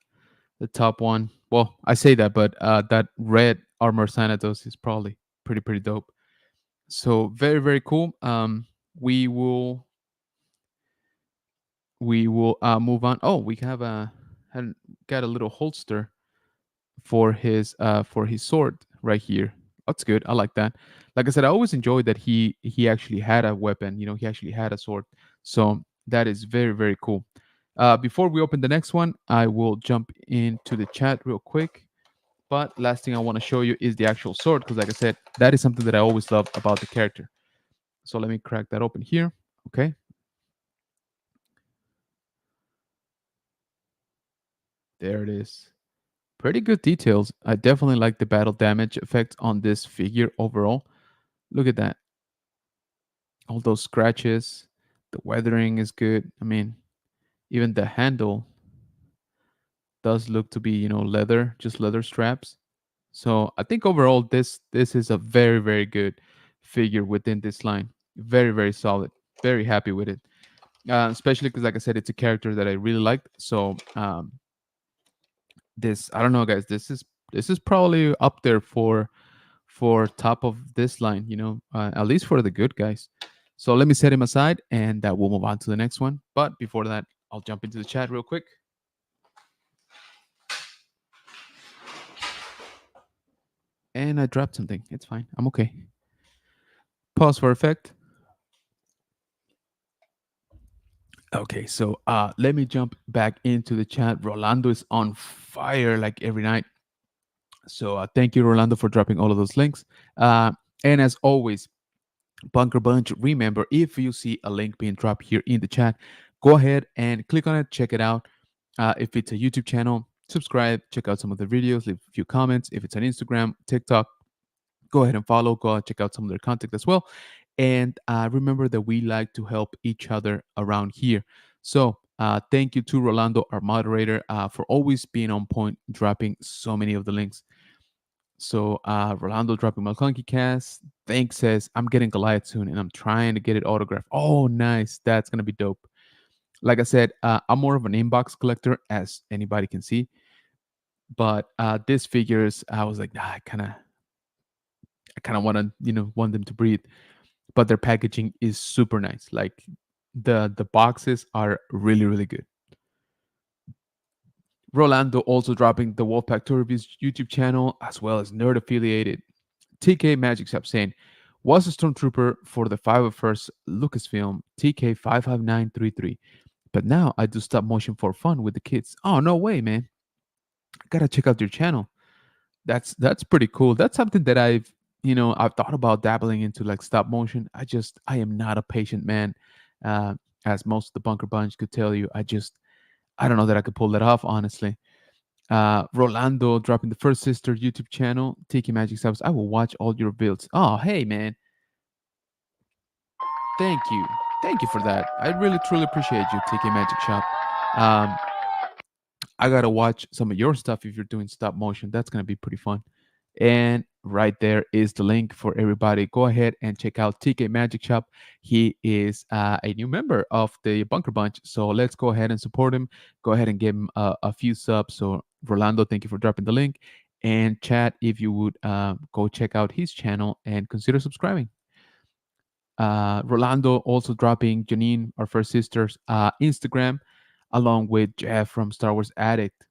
top one. Well, I say that, but that red armor Thanatos is probably pretty dope. So very, very cool. We will move on. Oh, we have got a little holster for his sword right here. That's good. I like that. Like I said, I always enjoyed that he actually had a weapon. He actually had a sword. So that is very, very cool. Before we open the next one, I will jump into the chat real quick. But last thing I want to show you is the actual sword, because like I said, that is something that I always love about the character. So let me crack that open here. Okay. There it is. Pretty good details. I definitely like the battle damage effect on this figure overall. Look at that. All those scratches. The weathering is good. I mean, even the handle does look to be, leather, just leather straps. So I think overall this is a very, very good figure within this line. Very, very solid. Very happy with it. Especially because, like I said, it's a character that I really liked. So this, I don't know, guys. This is probably up there for top of this line. At least for the good guys. So let me set him aside, and we'll move on to the next one. But before that, I'll jump into the chat real quick. And I dropped something. It's fine. I'm okay. Pause for effect. Okay, so let me jump back into the chat. Rolando is on fire like every night. So thank you, Rolando, for dropping all of those links. And as always, Bunker Bunch, remember, if you see a link being dropped here in the chat, go ahead and click on it, check it out. If it's a YouTube channel, subscribe, check out some of the videos, leave a few comments. If it's on Instagram, TikTok, go ahead and follow, go out, check out some of their content as well. And remember that we like to help each other around here. So thank you to Rolando, our moderator, for always being on point, dropping so many of the links. So Rolando dropping my Clunky Cast. Thanks, says, I'm getting Goliath soon and I'm trying to get it autographed. Oh, nice. That's going to be dope. Like I said, I'm more of an inbox collector, as anybody can see. But this figures, I was like, I kind of want to, want them to breathe. But their packaging is super nice. Like the boxes are really, really good. Rolando also dropping the Wolfpack Tour Reviews YouTube channel, as well as Nerd Affiliated. TK Magic Shop saying, was a stormtrooper for the 501st Lucasfilm TK55933. But now I do stop motion for fun with the kids. Oh, no way, man. Gotta check out your channel. That's pretty cool. That's something that I've thought about dabbling into, like stop motion. I am not a patient man. Uh, as most of the Bunker Bunch could tell you, I don't know that I could pull that off, honestly. Rolando dropping the First Sister YouTube channel. Tiki Magic Subs. I will watch all your builds. Oh, hey, man. Thank you. Thank you for that. I really, truly appreciate you, Tiki Magic Shop. Um, I got to watch some of your stuff if you're doing stop motion. That's going to be pretty fun. And right there is the link for everybody. Go ahead and check out TK Magic Shop. He is a new member of the Bunker Bunch. So let's go ahead and support him. Go ahead and give him a few subs. So, Rolando, thank you for dropping the link. And chat, if you would go check out his channel and consider subscribing. Rolando also dropping Janine, our first sister's Instagram, along with Jeff from Star Wars Addict.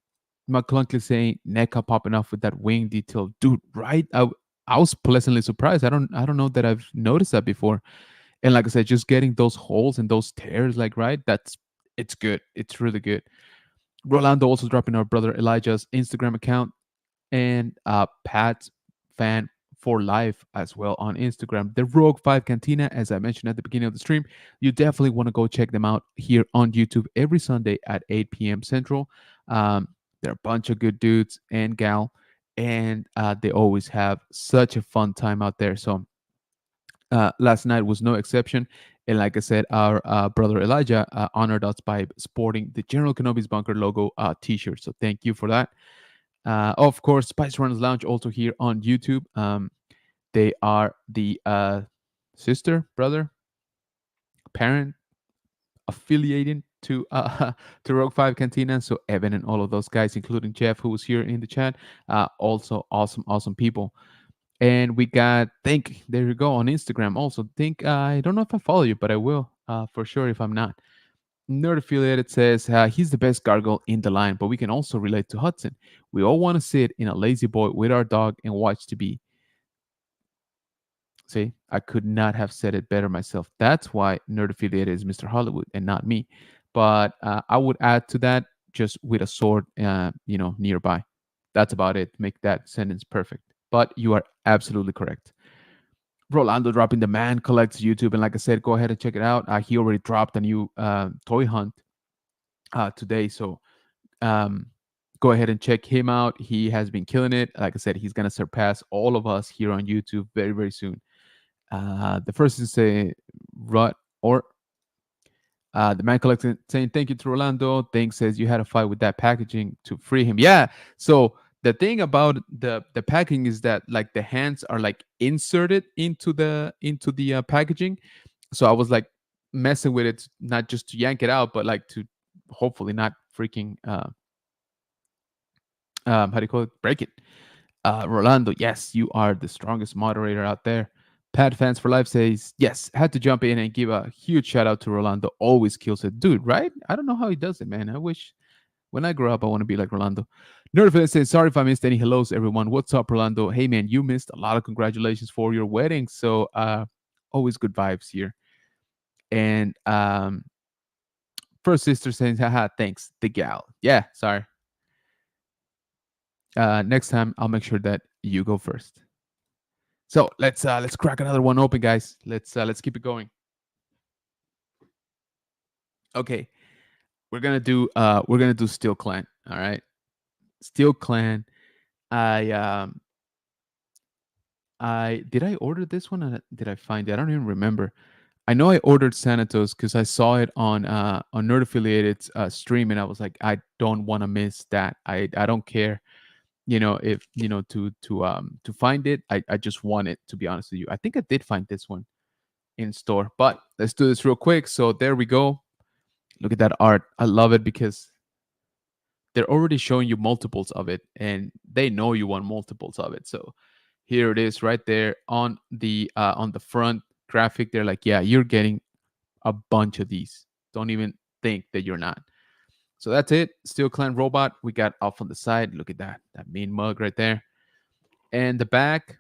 McClunky saying NECA popping off with that wing detail, dude. Right? I was pleasantly surprised. I don't know that I've noticed that before. And like I said, just getting those holes and those tears, like right, it's good. It's really good. Rolando also dropping our brother Elijah's Instagram account, and Pat's fan for life as well on Instagram. The Rogue 5 Cantina, as I mentioned at the beginning of the stream, you definitely want to go check them out here on YouTube every Sunday at 8 p.m. Central. Um, they're a bunch of good dudes and gal, and they always have such a fun time out there. So last night was no exception. And like I said, our brother Elijah honored us by sporting the General Kenobi's Bunker logo t-shirt. So thank you for that. Of course, Spice Runners Lounge also here on YouTube. They are the sister, brother, parent affiliating to to Rogue 5 Cantina. So Evan and all of those guys, including Jeff, who was here in the chat, also awesome people. And we got Think. There you go on Instagram. Also, Think. I don't know if I follow you, but I will for sure if I'm not. Nerd affiliated says he's the best gargoyle in the line, but we can also relate to Hudson. We all want to sit in a lazy boy with our dog and watch TV. See, I could not have said it better myself. That's why nerd affiliated is Mr. Hollywood and not me. But I would add to that just with a sword, nearby. That's about it. Make that sentence perfect. But you are absolutely correct. Rolando dropping the Man Collects YouTube, and like I said, go ahead and check it out. He already dropped a new toy hunt today, so um, go ahead and check him out. He has been killing it. Like I said, he's gonna surpass all of us here on YouTube very soon. The first is a rut or the man collector saying thank you to Rolando. Thing says you had to fight with that packaging to free him. Yeah. So the thing about the packaging is that like the hands are like inserted into the packaging. So I was like messing with it, not just to yank it out, but like to hopefully not freaking how do you call it? Break it. Rolando, yes, you are the strongest moderator out there. Pat Fans for Life says, yes, had to jump in and give a huge shout out to Rolando. Always kills it. Dude, right? I don't know how he does it, man. I wish when I grow up, I want to be like Rolando. Nerdfan says, sorry if I missed any hellos, everyone. What's up, Rolando? Hey, man, you missed a lot of congratulations for your wedding. So, always good vibes here. And First Sister saying, haha, thanks, the gal. Yeah, sorry. Next time, I'll make sure that you go first. So let's crack another one open, guys. Let's keep it going. Okay, we're gonna do Steel Clan. All right, Steel Clan. I did I order this one? Or did I find it? I don't even remember. I know I ordered Sanatos because I saw it on Nerd Affiliated's stream, and I was like, I don't want to miss that. I don't care. If to find it, I just want it, to be honest with you. I think I did find this one in store, but let's do this real quick. So there we go. Look at that art. I love it because they're already showing you multiples of it, and they know you want multiples of it. So here it is right there on the front graphic. They're like, yeah, you're getting a bunch of these. Don't even think that you're not. So that's it. Steel Clan Robot. We got off on the side. Look at that mean mug right there. And the back,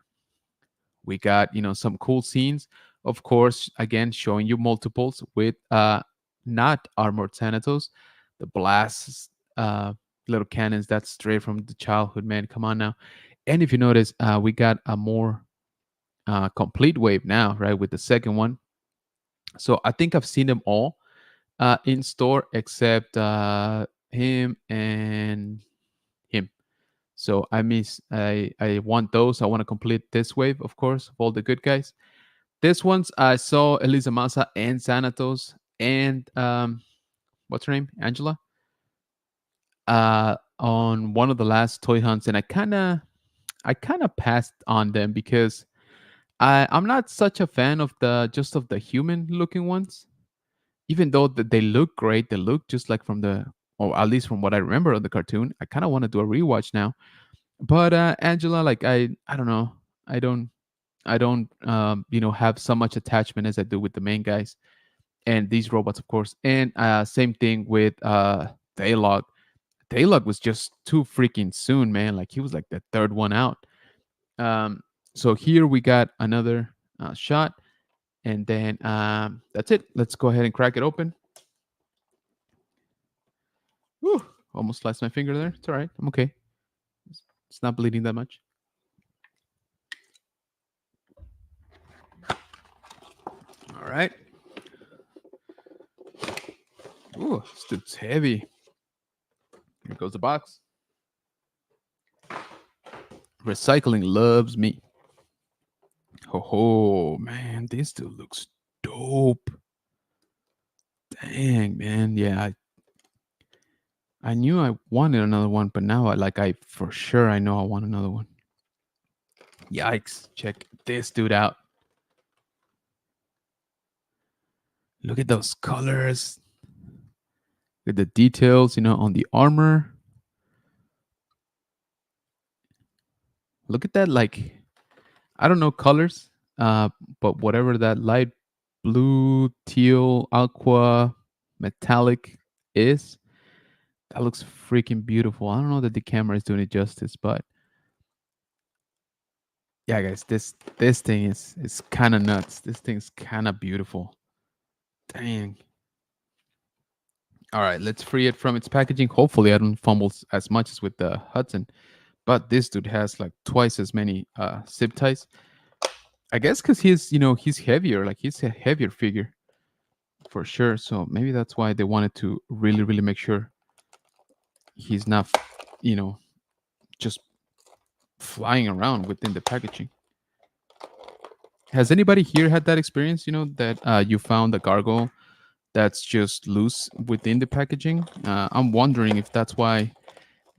we got some cool scenes. Of course, again showing you multiples with not armored Thanatos, the blasts, little cannons. That's straight from the childhood, man. Come on now. And if you notice, we got a more complete wave now, right? With the second one, So I think I've seen them all in store except him and him. So I want those. I want to complete this wave, of course, of all the good guys. This ones I saw Elisa Massa and Xanatos and what's her name? Angela. On one of the last toy hunts, and I kinda passed on them because I'm not such a fan of the human looking ones. Even though they look great, they look just like from the, or at least from what I remember of the cartoon. I kind of want to do a rewatch now. But Angela, like I don't know. I don't I don't have so much attachment as I do with the main guys and these robots, of course. And same thing with Daylog. Daylog was just too freaking soon, man. Like he was like the third one out. Um, so here we got another shot, and then that's it. Let's go ahead and crack it open. Whew, almost sliced my finger there. It's all right. I'm okay. It's not bleeding that much. All right. Ooh, this dude's heavy. Here goes the box. Recycling loves me. Oh, man, this dude looks dope. Dang, man. Yeah, I knew I wanted another one, but now I for sure I know I want another one. Yikes. Check this dude out. Look at those colors. Look at the details, on the armor. Look at that, like, I don't know colors, but whatever that light blue, teal, aqua, metallic is, that looks freaking beautiful. I don't know that the camera is doing it justice, but yeah, guys, this thing is kind of nuts. This thing's kind of beautiful. Dang. All right, let's free it from its packaging. Hopefully, I don't fumble as much as with the Hudson, but this dude has like twice as many zip ties. I guess because he's heavier, like he's a heavier figure for sure. So maybe that's why they wanted to really, really make sure he's not, you know, just flying around within the packaging. Has anybody here had that experience? That you found a gargoyle that's just loose within the packaging. I'm wondering if that's why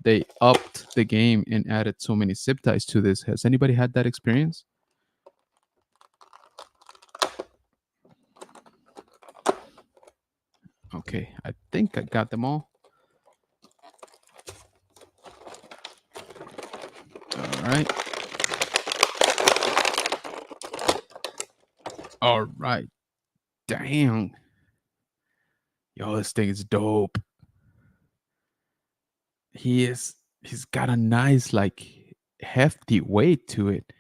they upped the game and added so many zip ties to this. Has anybody had that experience? Okay, I think I got them all. All right. All right. Damn. Yo, this thing is dope. He's got a nice, like, hefty weight to it.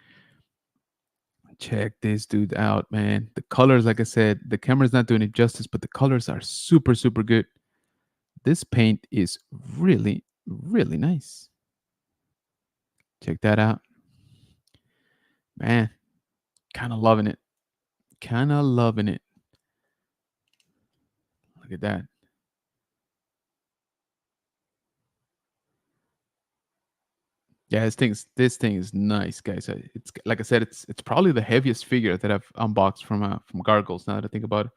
Check this dude out, man. The colors, like I said, the camera's not doing it justice, but the colors are super, super good. This paint is really, really nice. Check that out. Man, kind of loving it. Kind of loving it. Look at that. Yeah, this thing is nice, guys. It's like I said, it's probably the heaviest figure that I've unboxed from Gargoyles. Now that I think about it,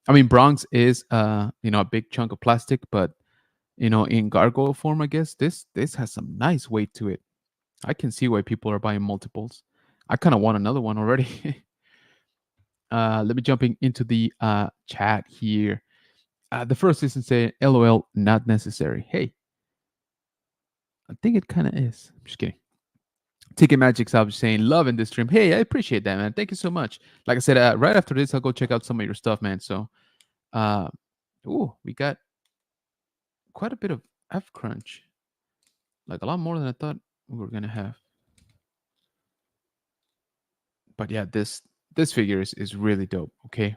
I mean Bronx is a big chunk of plastic, but in gargoyle form, I guess this has some nice weight to it. I can see why people are buying multiples. I kind of want another one already. Let me jumping into the chat here. The first is saying, "LOL, not necessary." Hey, I think it kind of is. I'm just kidding. Ticket Magic's up saying, "Loving this stream." Hey, I appreciate that, man. Thank you so much. Like I said, right after this, I'll go check out some of your stuff, man. So, uh, we got quite a bit of F crunch, like a lot more than I thought we were gonna have. But yeah, this figure is really dope. Okay,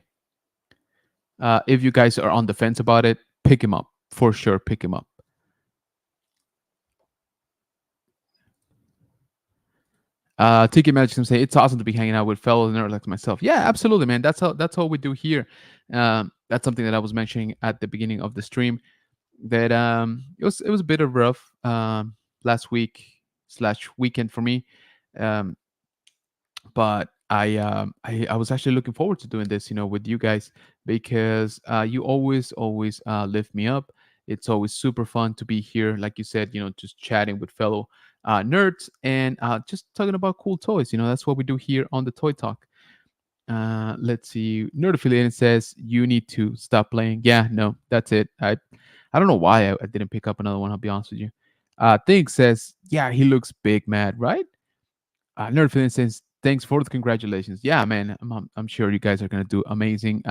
if you guys are on the fence about it, pick him up for sure. Pick him up. Tiki Magic say it's awesome to be hanging out with fellow nerds like myself. Yeah, absolutely, man. That's all we do here. That's something that I was mentioning at the beginning of the stream. That it was a bit of rough last week slash weekend for me, um, but I was actually looking forward to doing this, with you guys because you always lift me up. It's always super fun to be here, like you said, just chatting with fellow nerds and just talking about cool toys. That's what we do here on the Toy Talk. Let's see. Nerd affiliated says you need to stop playing. Yeah, no, that's it. I don't know why I didn't pick up another one. I'll be honest with you. Thing says, yeah, he looks big mad, right? Nerd affiliated says, thanks for the congratulations. Yeah, man, I'm sure you guys are gonna do amazing.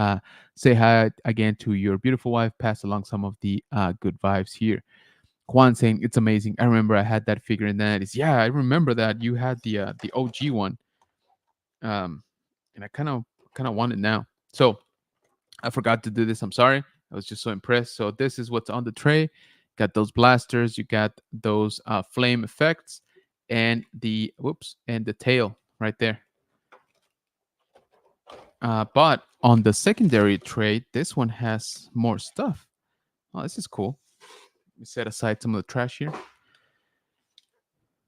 Say hi again to your beautiful wife. Pass along some of the good vibes here. Kwan saying it's amazing. I remember I had that figure in the 90s. Yeah, I remember that you had the OG one. And I kind of want it now. So I forgot to do this. I'm sorry. I was just so impressed. So this is what's on the tray. Got those blasters. You got those flame effects, and the tail right there. But on the secondary tray, this one has more stuff. Oh, this is cool. Let me set aside some of the trash here.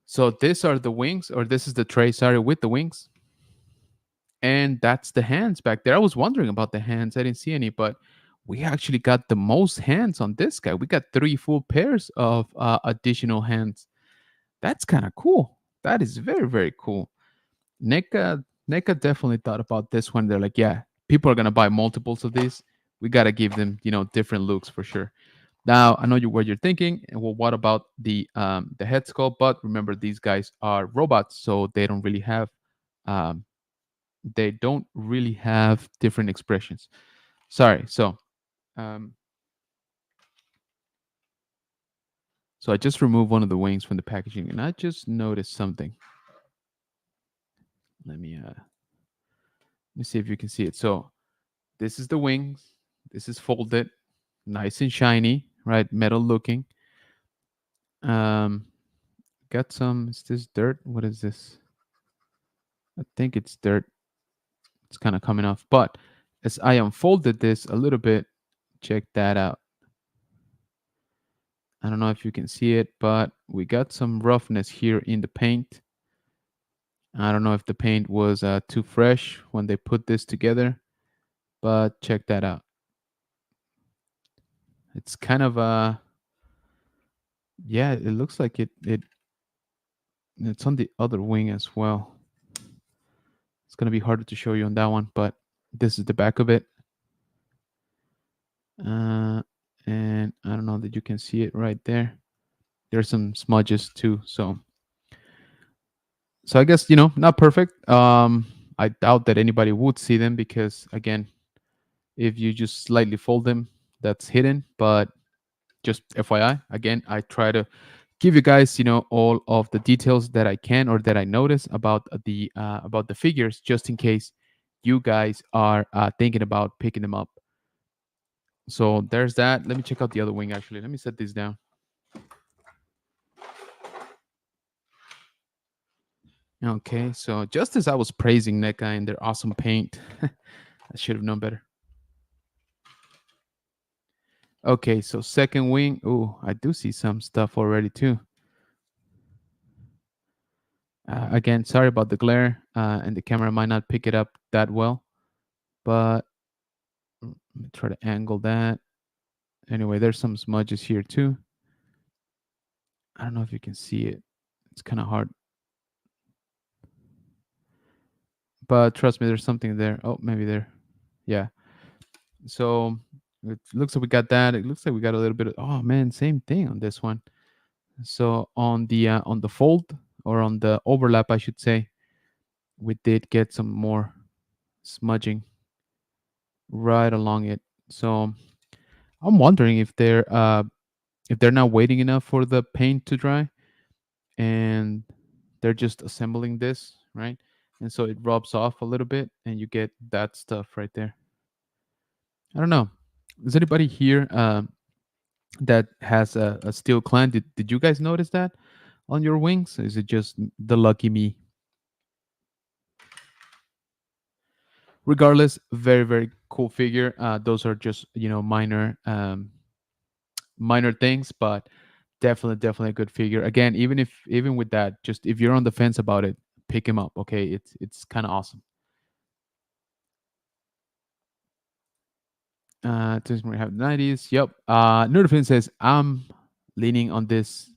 So these are the wings, or this is the tray. Sorry, with the wings. And that's the hands back there. I was wondering about the hands. I didn't see any, but we actually got the most hands on this guy. We got 3 full pairs of additional hands. That's kind of cool. That is very, very cool. NECA definitely thought about this one. They're like, yeah, people are gonna buy multiples of these. We gotta give them, different looks for sure. Now I know what you're thinking. Well, what about the head sculpt? But remember, these guys are robots, so um, they don't really have different expressions. Sorry. Um, so I just removed one of the wings from the packaging, and I just noticed something. Let me see if you can see it. So this is the wings. This is folded, nice and shiny, right? Metal looking. Um, got some. Is this dirt? What is this? I think it's dirt. It's kind of coming off. But as I unfolded this a little bit, check that out. I don't know if you can see it, but we got some roughness here in the paint. I don't know if the paint was too fresh when they put this together, but check that out. It's kind of yeah, it looks like it's on the other wing as well. It's gonna be harder to show you on that one, but this is the back of it. And I don't know that you can see it right there. There's some smudges too, so I guess not perfect. I doubt that anybody would see them because again, if you just slightly fold them, that's hidden. But just FYI, again, I try to give you guys all of the details that I can or that I notice about the figures, just in case you guys are thinking about picking them up. So there's that. Let me check out the other wing. Actually, let me set this down. Okay, so just as I was praising NECA and their awesome paint, I should have known better. Okay, so second wing. Oh, I do see some stuff already too. Again, sorry about the glare, and the camera might not pick it up that well, but let me try to angle that. Anyway, there's some smudges here too. I don't know if you can see it. It's kind of hard. But trust me, there's something there. Oh, maybe there. Yeah. So it looks like we got that. It looks like we got a little bit of, oh man, same thing on this one. So on the fold, or on the overlap, I should say, we did get some more smudging right along it. So I'm wondering if they're not waiting enough for the paint to dry, and they're just assembling this, right? And so it rubs off a little bit and you get that stuff right there. I don't know. Is anybody here that has a steel clan? Did you guys notice that on your wings? Is it just the lucky me? Regardless, very very cool figure. Those are just minor things, but definitely a good figure. Again, even with that, just if you're on the fence about it, pick him up. Okay, it's kind of awesome. Does we have the 90s? Yep. Nerdfin says I'm leaning on this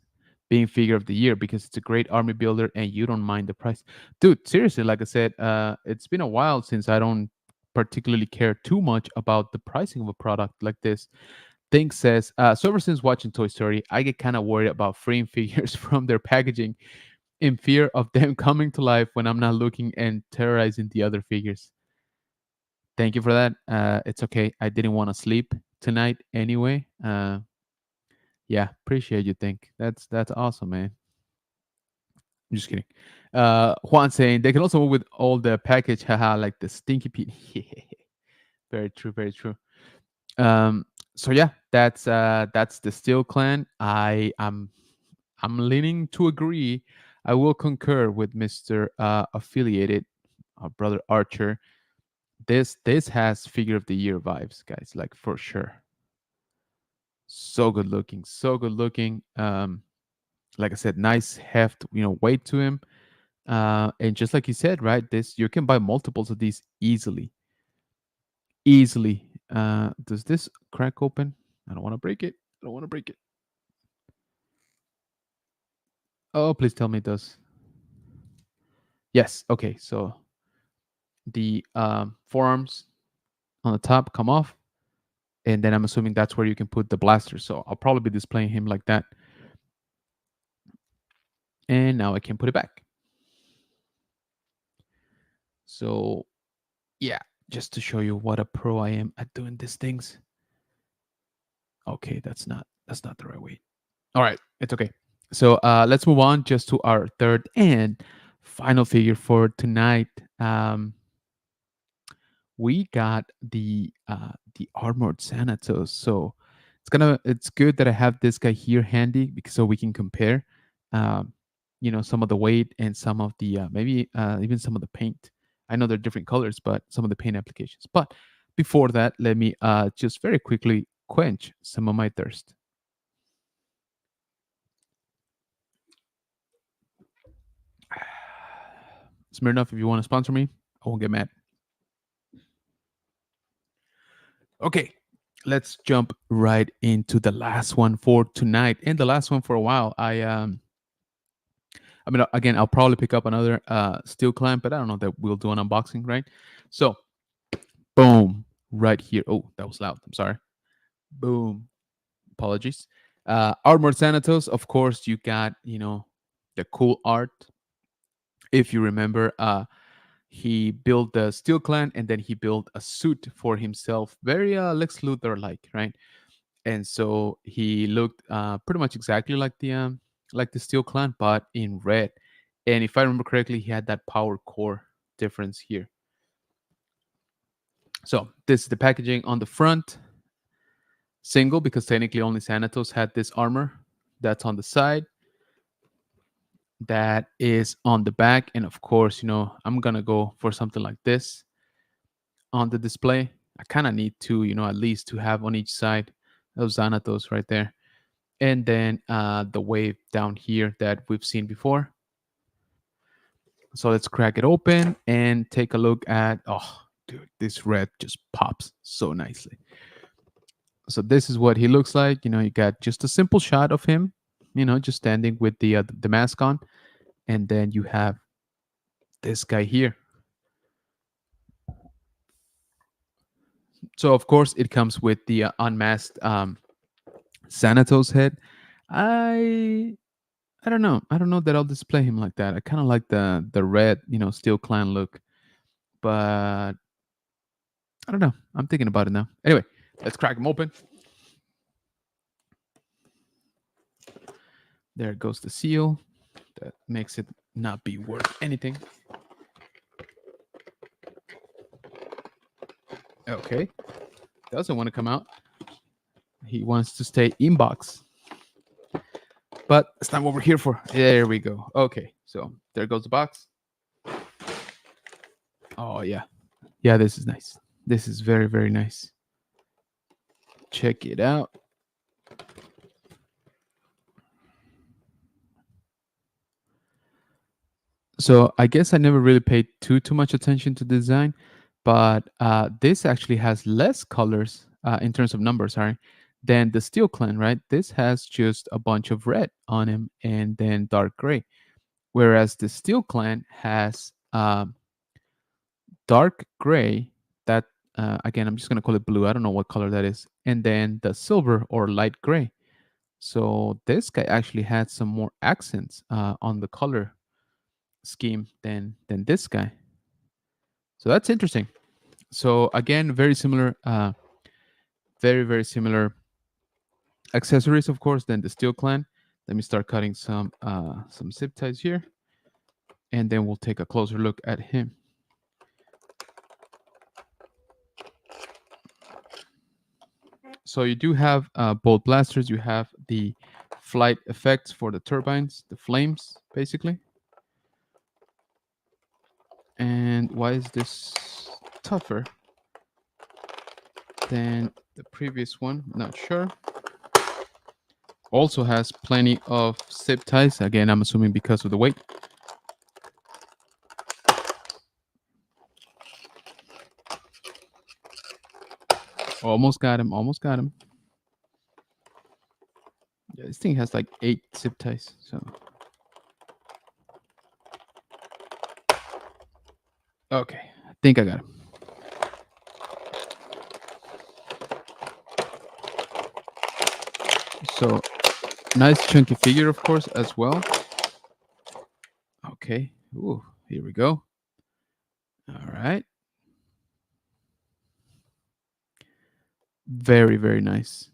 being figure of the year because it's a great army builder and you don't mind the price, dude. Seriously, like I said, it's been a while since I don't particularly care too much about the pricing of a product like this. Think says, so ever since watching Toy Story, I get kind of worried about freeing figures from their packaging in fear of them coming to life when I'm not looking and terrorizing the other figures. Thank you for that. It's okay. I didn't want to sleep tonight anyway. Yeah, appreciate you. Think that's awesome, man. I'm just kidding. Juan saying they can also move with all the package, haha, like the Stinky Pete. Very true, very true. Um, so yeah, that's the Steel Clan. I'm leaning to agree. I will concur with Mister Affiliated, brother Archer. This has figure of the year vibes, guys. Like for sure. So good looking, so good looking. Like I said, nice heft, weight to him. And just like you said, right, this you can buy multiples of these easily, easily. Does this crack open? I don't want to break it. I don't want to break it. Oh, please tell me it does. Yes. Okay. So the forearms on the top come off, and then I'm assuming that's where you can put the blaster. So I'll probably be displaying him like that. And now I can put it back. So yeah, just to show you what a pro I am at doing these things. Okay, that's not the right way. All right, it's okay. So let's move on just to our third and final figure for tonight. We got the armored Xanatos. So it's good that I have this guy here handy because so we can compare, um, some of the weight and some of the maybe even some of the paint. I know they're different colors, but some of the paint applications. But before that, let me just very quickly quench some of my thirst. Smirnoff, if you want to sponsor me, I won't get mad. Okay, let's jump right into the last one for tonight and the last one for a while. I mean, again, I'll probably pick up another steel clamp, but I don't know that we'll do an unboxing, right? So, boom, right here. Oh, that was loud. I'm sorry. Boom. Apologies. Armored Thanatos, of course, you got, the cool art. If you remember, he built the Steel Clan and then he built a suit for himself, very Lex Luthor like, right? And so he looked pretty much exactly like the Steel Clan, but in red. And if I remember correctly, he had that power core difference here. So this is the packaging on the front, single because technically only Xanatos had this armor. That's on the side. That is on the back, and of course, I'm gonna go for something like this on the display. I kind of need to, at least to have on each side those Xanatos right there. And then the wave down here that we've seen before. So let's crack it open and take a look at, oh, dude, this red just pops so nicely. So this is what he looks like. You got just a simple shot of him, just standing with the mask on. And then you have this guy here. So of course it comes with the unmasked Xanatos head. I I don't know. I don't know that I'll display him like that. I kind of like the red, Steel Clan look, but I don't know. I'm thinking about it now. Anyway, let's crack him open. There goes the seal. That makes it not be worth anything. Okay, doesn't want to come out. He wants to stay in box, but it's not what we're here for. There we go. Okay, so there goes the box. Oh yeah, Yeah, this is nice. This is very, very nice. Check it out. So I guess I never really paid too much attention to design, but this actually has less colors in terms of numbers, sorry, than the Steel Clan, right? This has just a bunch of red on him and then dark gray, whereas the Steel Clan has dark gray. That again, I'm just gonna call it blue. I don't know what color that is, and then the silver or light gray. So this guy actually had some more accents on the color scheme than this guy. So that's interesting. So again, very similar, very similar accessories, of course, than the Steel Clan. Let me start cutting some zip ties here, and then we'll take a closer look at him. So you do have bolt blasters. You have the flight effects for the turbines, the flames, basically. And why is this tougher than the previous one? Not sure. Also has plenty of zip ties. Again, I'm assuming because of the weight. Almost got him. Almost got him. Yeah, this thing has like 8 zip ties. So okay, I think I got him. So nice chunky figure, of course, as well. Okay. Ooh, here we go. All right. Very nice.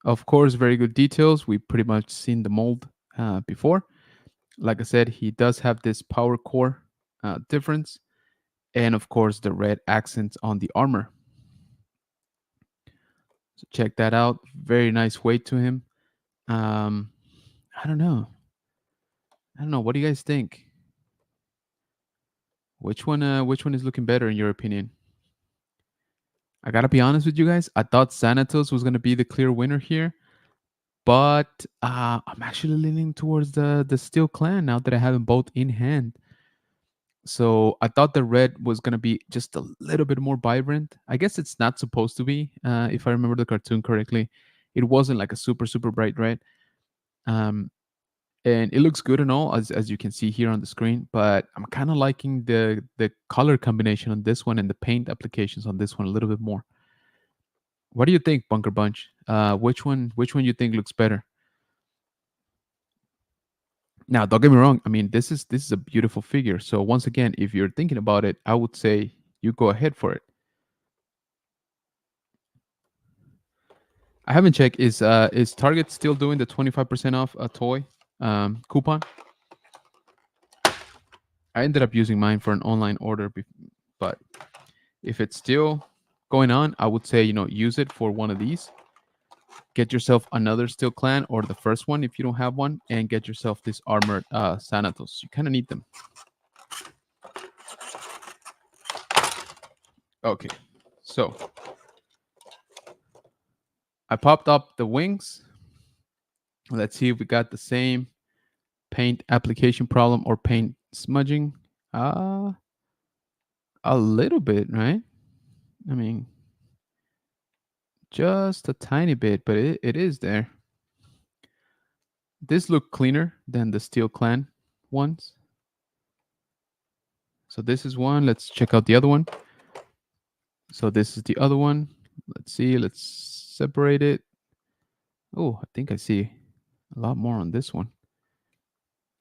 Of course, very good details. We pretty much seen the mold before. Like I said, he does have this power core difference, and of course the red accents on the armor. So check that out. Very nice weight to him. Um, I don't know. I don't know. What do you guys think? Which one is looking better in your opinion? I gotta be honest with you guys. I thought Xanatos was gonna be the clear winner here, but I'm actually leaning towards the Steel Clan now that I have them both in hand. So I thought the red was gonna be just a little bit more vibrant. I guess it's not supposed to be, if I remember the cartoon correctly. It wasn't like a super bright red. Um, and it looks good and all as you can see here on the screen. But I'm kind of liking the color combination on this one and the paint applications on this one a little bit more. What do you think, Bunker Bunch? Which one you think looks better? Now, don't get me wrong. I mean, this is a beautiful figure. So once again, if you're thinking about it, I would say you go ahead for it. I haven't checked. Is Target still doing the 25% off a toy coupon? I ended up using mine for an online order, but if it's still going on, I would say use it for one of these. Get yourself another Steel Clan or the first one if you don't have one, and get yourself this armored Xanatos. You kind of need them. Okay, so I popped up the wings. Let's see if we got the same paint application problem or paint smudging. A little bit, right? I mean, just a tiny bit, but it is there. This look cleaner than the Steel Clan ones. So this is one. Let's check out the other one. So this is the other one. Let's see. Let's separate it. Oh, I think I see a lot more on this one.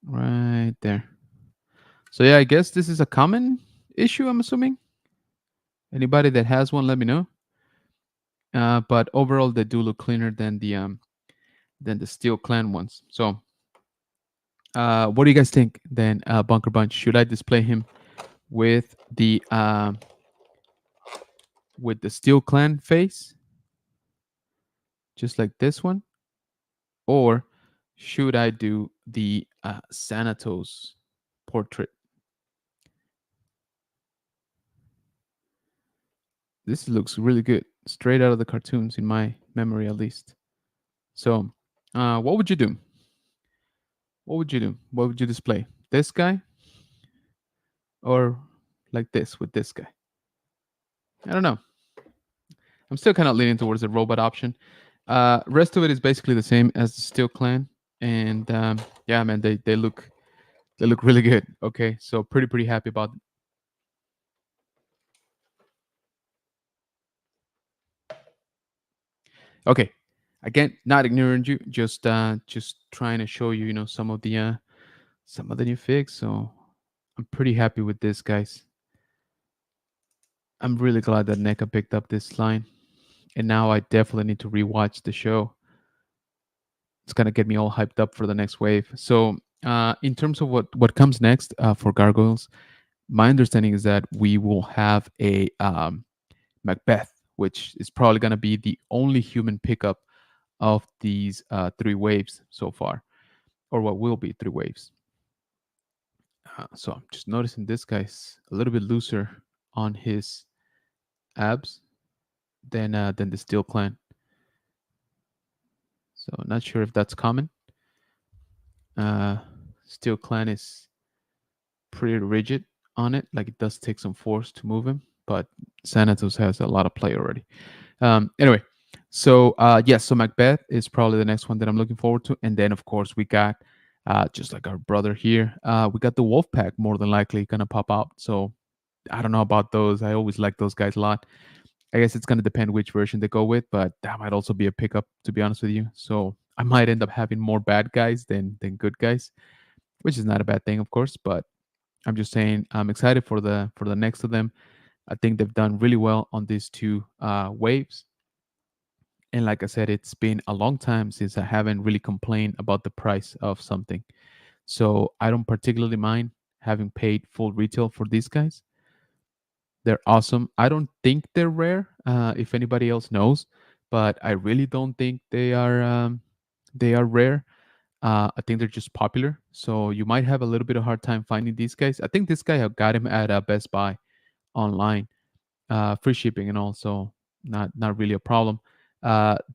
Right there. So yeah, I guess this is a common issue, I'm assuming. Anybody that has one, let me know. But overall, they do look cleaner than the Steel Clan ones. So, what do you guys think? Then, Bunker Bunch, should I display him with the Steel Clan face, just like this one, or should I do the Xanatos portrait? This looks really good, straight out of the cartoons in my memory, at least. So, what would you do? What would you do? What would you display? This guy or like this with this guy? I don't know. I'm still kind of leaning towards the robot option. Rest of it is basically the same as the Steel Clan, and yeah, man, they look really good. Okay, so pretty happy about it. Okay, again, not ignoring you, just trying to show you, some of the new figs. So I'm pretty happy with this, guys. I'm really glad that NECA picked up this line, and now I definitely need to rewatch the show. It's gonna get me all hyped up for the next wave. So, in terms of what comes next for Gargoyles, my understanding is that we will have a Macbeth, which is probably gonna be the only human pickup of these three waves so far, or what will be three waves. So I'm just noticing this guy's a little bit looser on his abs than the Steel Clan. So not sure if that's common. Uh, Steel Clan is pretty rigid on it. Like it does take some force to move him, but Xanatos has a lot of play already. Anyway, so yes, so Macbeth is probably the next one that I'm looking forward to, and then of course we got just like our brother here, we got the Wolf Pack more than likely gonna pop out. So I don't know about those. I always like those guys a lot. I guess it's gonna depend which version they go with, but that might also be a pickup to be honest with you. So I might end up having more bad guys than good guys, which is not a bad thing, of course. But I'm just saying I'm excited for the next of them. I think they've done really well on these two waves. And like I said, it's been a long time since I haven't really complained about the price of something. So I don't particularly mind having paid full retail for these guys. They're awesome. I don't think they're rare. If anybody else knows, but I really don't think they are rare. I think they're just popular. So you might have a little bit of hard time finding these guys. I think this guy I got him at Best Buy online, free shipping and all, so not really a problem.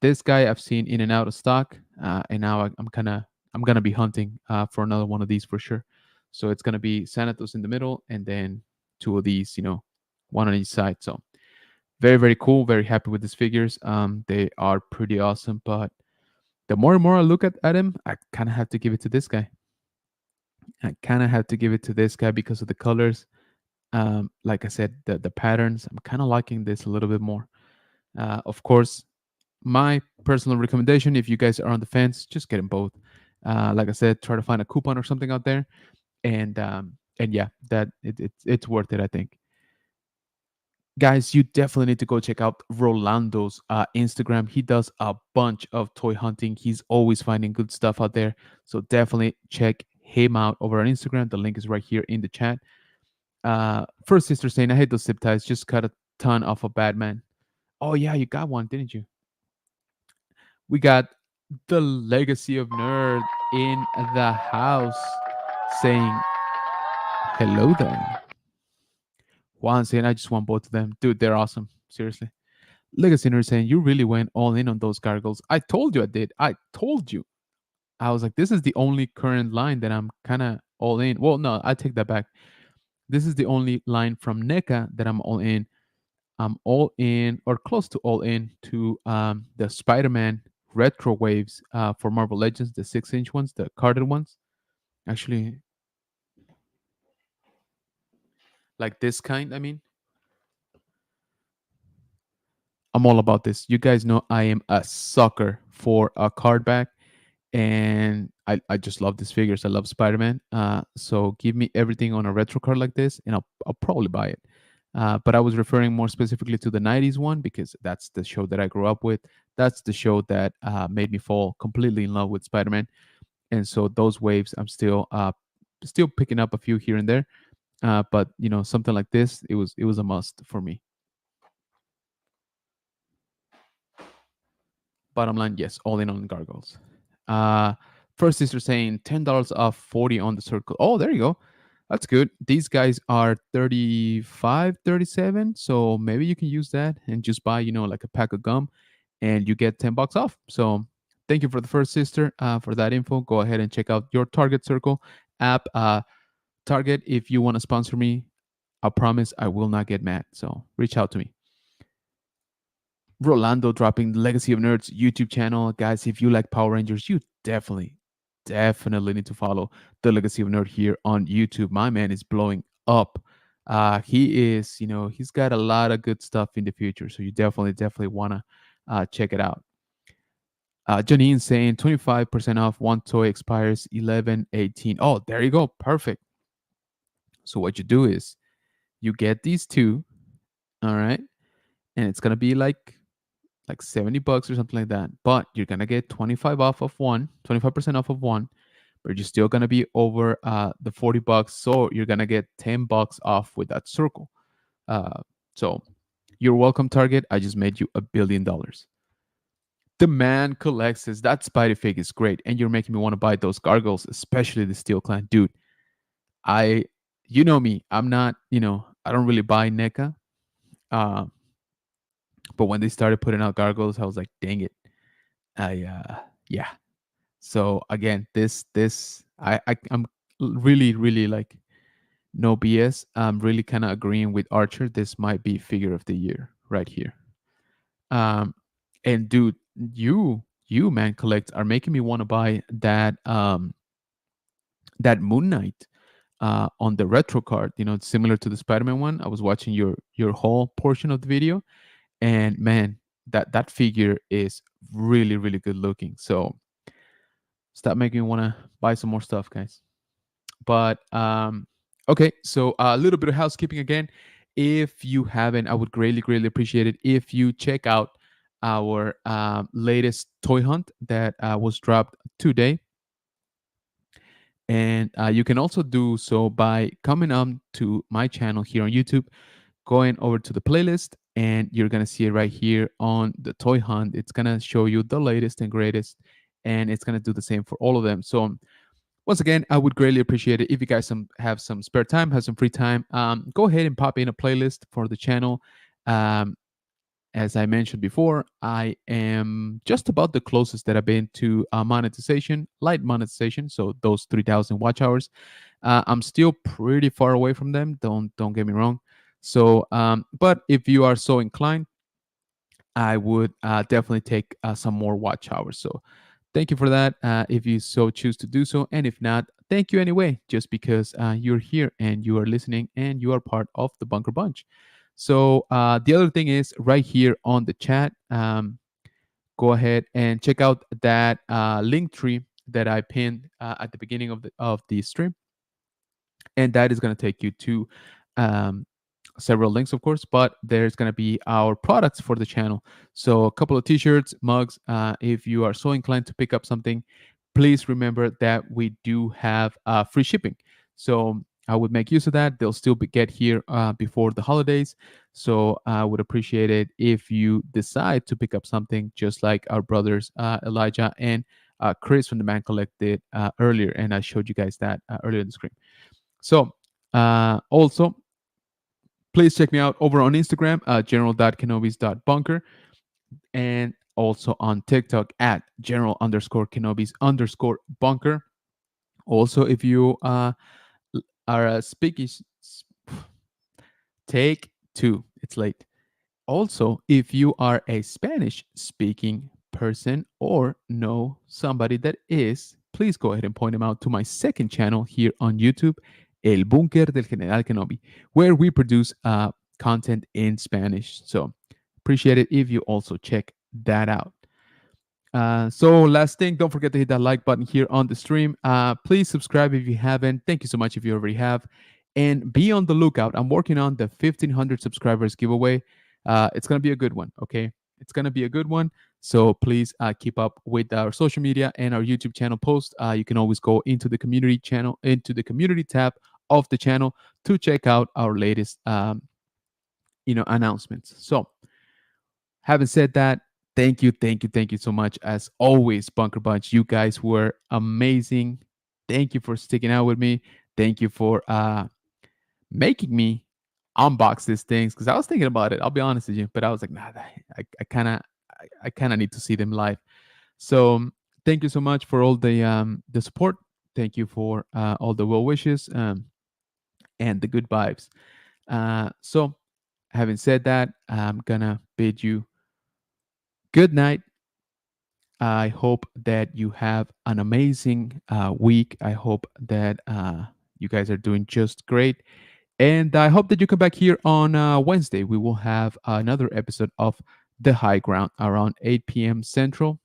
This guy I've seen in and out of stock, and now I'm gonna be hunting for another one of these for sure. So it's gonna be Sanatos in the middle, and then two of these, one on each side. So very cool. Very happy with these figures. They are pretty awesome, but the more and more I look at him, I kind of have to give it to this guy. I kind of have to give it to this guy because of the colors. Like I said, the patterns. I'm kind of liking this a little bit more. Of course, my personal recommendation, if you guys are on the fence, just get them both. Like I said, try to find a coupon or something out there, and yeah, it's worth it. I think, guys, you definitely need to go check out Rolando's Instagram. He does a bunch of toy hunting. He's always finding good stuff out there. So definitely check him out over on Instagram. The link is right here in the chat. First sister saying, I hate those zip ties. Just cut a ton off of Batman. Oh yeah, you got one, didn't you? We got the Legacy of Nerd in the house saying hello there. Juan saying, I just want both of them. Dude, they're awesome. Seriously. Legacy Nerd saying, you really went all in on those gargoyles. I told you I did. I told you. I was like, this is the only current line that I'm kind of all in. Well, no, I take that back. This is the only line from NECA that I'm all in. I'm all in or close to all in to the Spider-Man retro waves for Marvel Legends, the 6-inch ones, the carded ones. Actually, like this kind, I mean. I'm all about this. You guys know I am a sucker for a card back, and I just love these figures. I love Spider-Man. So give me everything on a retro card like this, and I'll probably buy it. But I was referring more specifically to the 90s one because that's the show that I grew up with. That's the show that made me fall completely in love with Spider-Man. And so those waves, I'm still picking up a few here and there. But something like this, it was a must for me. Bottom line, yes, all in on gargoyles. First sister saying $10 off 40 on the circle. Oh, there you go. That's good. These guys are 35, 37. So maybe you can use that and just buy, like a pack of gum and you get $10 off. So thank you for the first sister for that info. Go ahead and check out your Target Circle app. Target, if you want to sponsor me, I promise I will not get mad. So reach out to me. Rolando dropping the Legacy of Nerds YouTube channel. Guys, if you like Power Rangers, you definitely need to follow the Legacy of Nerd here on YouTube. My man is blowing up. He is, he's got a lot of good stuff in the future. So you definitely want to check it out. Janine saying 25% off. One toy expires 11/18. Oh, there you go. Perfect. So what you do is you get these two, all right? And it's gonna be like $70 or something like that. But you're gonna get 25% off of one, but you're still gonna be over the $40. So you're gonna get $10 off with that circle. So you're welcome, Target. I just made you $1 billion. The man collects this. That Spidey fig is great, and you're making me want to buy those gargoyles, especially the Steel Clan, dude. I, you know me, I'm not, I don't really buy NECA. Uh, but when they started putting out gargoyles, I was like, dang it. Yeah. So again, I'm really like no BS. I'm really kind of agreeing with Archer. This might be figure of the year right here. And dude, you man collect are making me want to buy that Moon Knight on the retro card. It's similar to the Spider-Man one. I was watching your whole portion of the video, and man, that figure is really good looking. So stop making me want to buy some more stuff, guys. But okay, so a little bit of housekeeping again. If you haven't, I would greatly appreciate it if you check out our latest toy hunt that was dropped today. And you can also do so by coming on to my channel here on YouTube, going over to the playlist, and you're going to see it right here on the toy hunt. It's going to show you the latest and greatest, and it's going to do the same for all of them. So once again, I would greatly appreciate it if you guys have some spare time, have some free time. Go ahead and pop in a playlist for the channel. As I mentioned before, I am just about the closest that I've been to monetization, light monetization. So those 3,000 watch hours. I'm still pretty far away from them. Don't get me wrong. So, but if you are so inclined, I would definitely take some more watch hours. So thank you for that if you so choose to do so. And if not, thank you anyway, just because you're here and you are listening and you are part of the Bunker Bunch. So the other thing is right here on the chat, go ahead and check out that link tree that I pinned at the beginning of the stream. And that is going to take you to several links, of course, but there's going to be our products for the channel. So a couple of t-shirts, mugs. If you are so inclined to pick up something, please remember that we do have free shipping. So I would make use of that. They'll still get here before the holidays. So I would appreciate it if you decide to pick up something, just like our brothers Elijah and Chris from the Man Collect did earlier. And I showed you guys that earlier in the screen. So also, please check me out over on Instagram, general.kenobis.bunker, and also on TikTok at general_kenobis_bunker. Also, if you are a speaking, take two, it's late. Also, if you are a Spanish speaking person or know somebody that is, please go ahead and point them out to my second channel here on YouTube, El Búnker del General Kenobi, where we produce content in Spanish. So appreciate it if you also check that out. So last thing, don't forget to hit that like button here on the stream. Please subscribe if you haven't. Thank you so much if you already have. And be on the lookout. I'm working on the 1,500 subscribers giveaway. It's going to be a good one, okay? It's going to be a good one. So please keep up with our social media and our YouTube channel post. You can always go into the community channel, into the community tab of the channel to check out our latest, announcements. So having said that, thank you so much. As always, Bunker Bunch, you guys were amazing. Thank you for sticking out with me. Thank you for making me unbox these things because I was thinking about it. I'll be honest with you, but I was like, nah, I kind of need to see them live. So thank you so much for all the support. Thank you for all the well wishes and the good vibes. So having said that, I'm gonna bid you good night. I hope that you have an amazing week. I hope that you guys are doing just great. And I hope that you come back here on Wednesday. We will have another episode of The High Ground around 8 p.m. Central.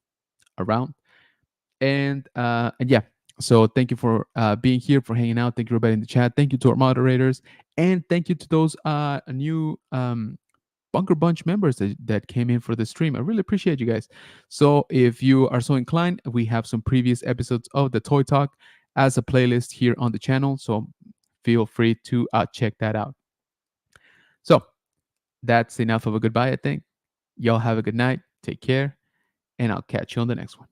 Around. And yeah, so thank you for being here, for hanging out. Thank you, everybody in the chat. Thank you to our moderators. And thank you to those new Bunker Bunch members that came in for the stream. I really appreciate you guys. So if you are so inclined, we have some previous episodes of the Toy Talk as a playlist here on the channel. So feel free to check that out. So that's enough of a goodbye, I think. Y'all have a good night. Take care. And I'll catch you on the next one.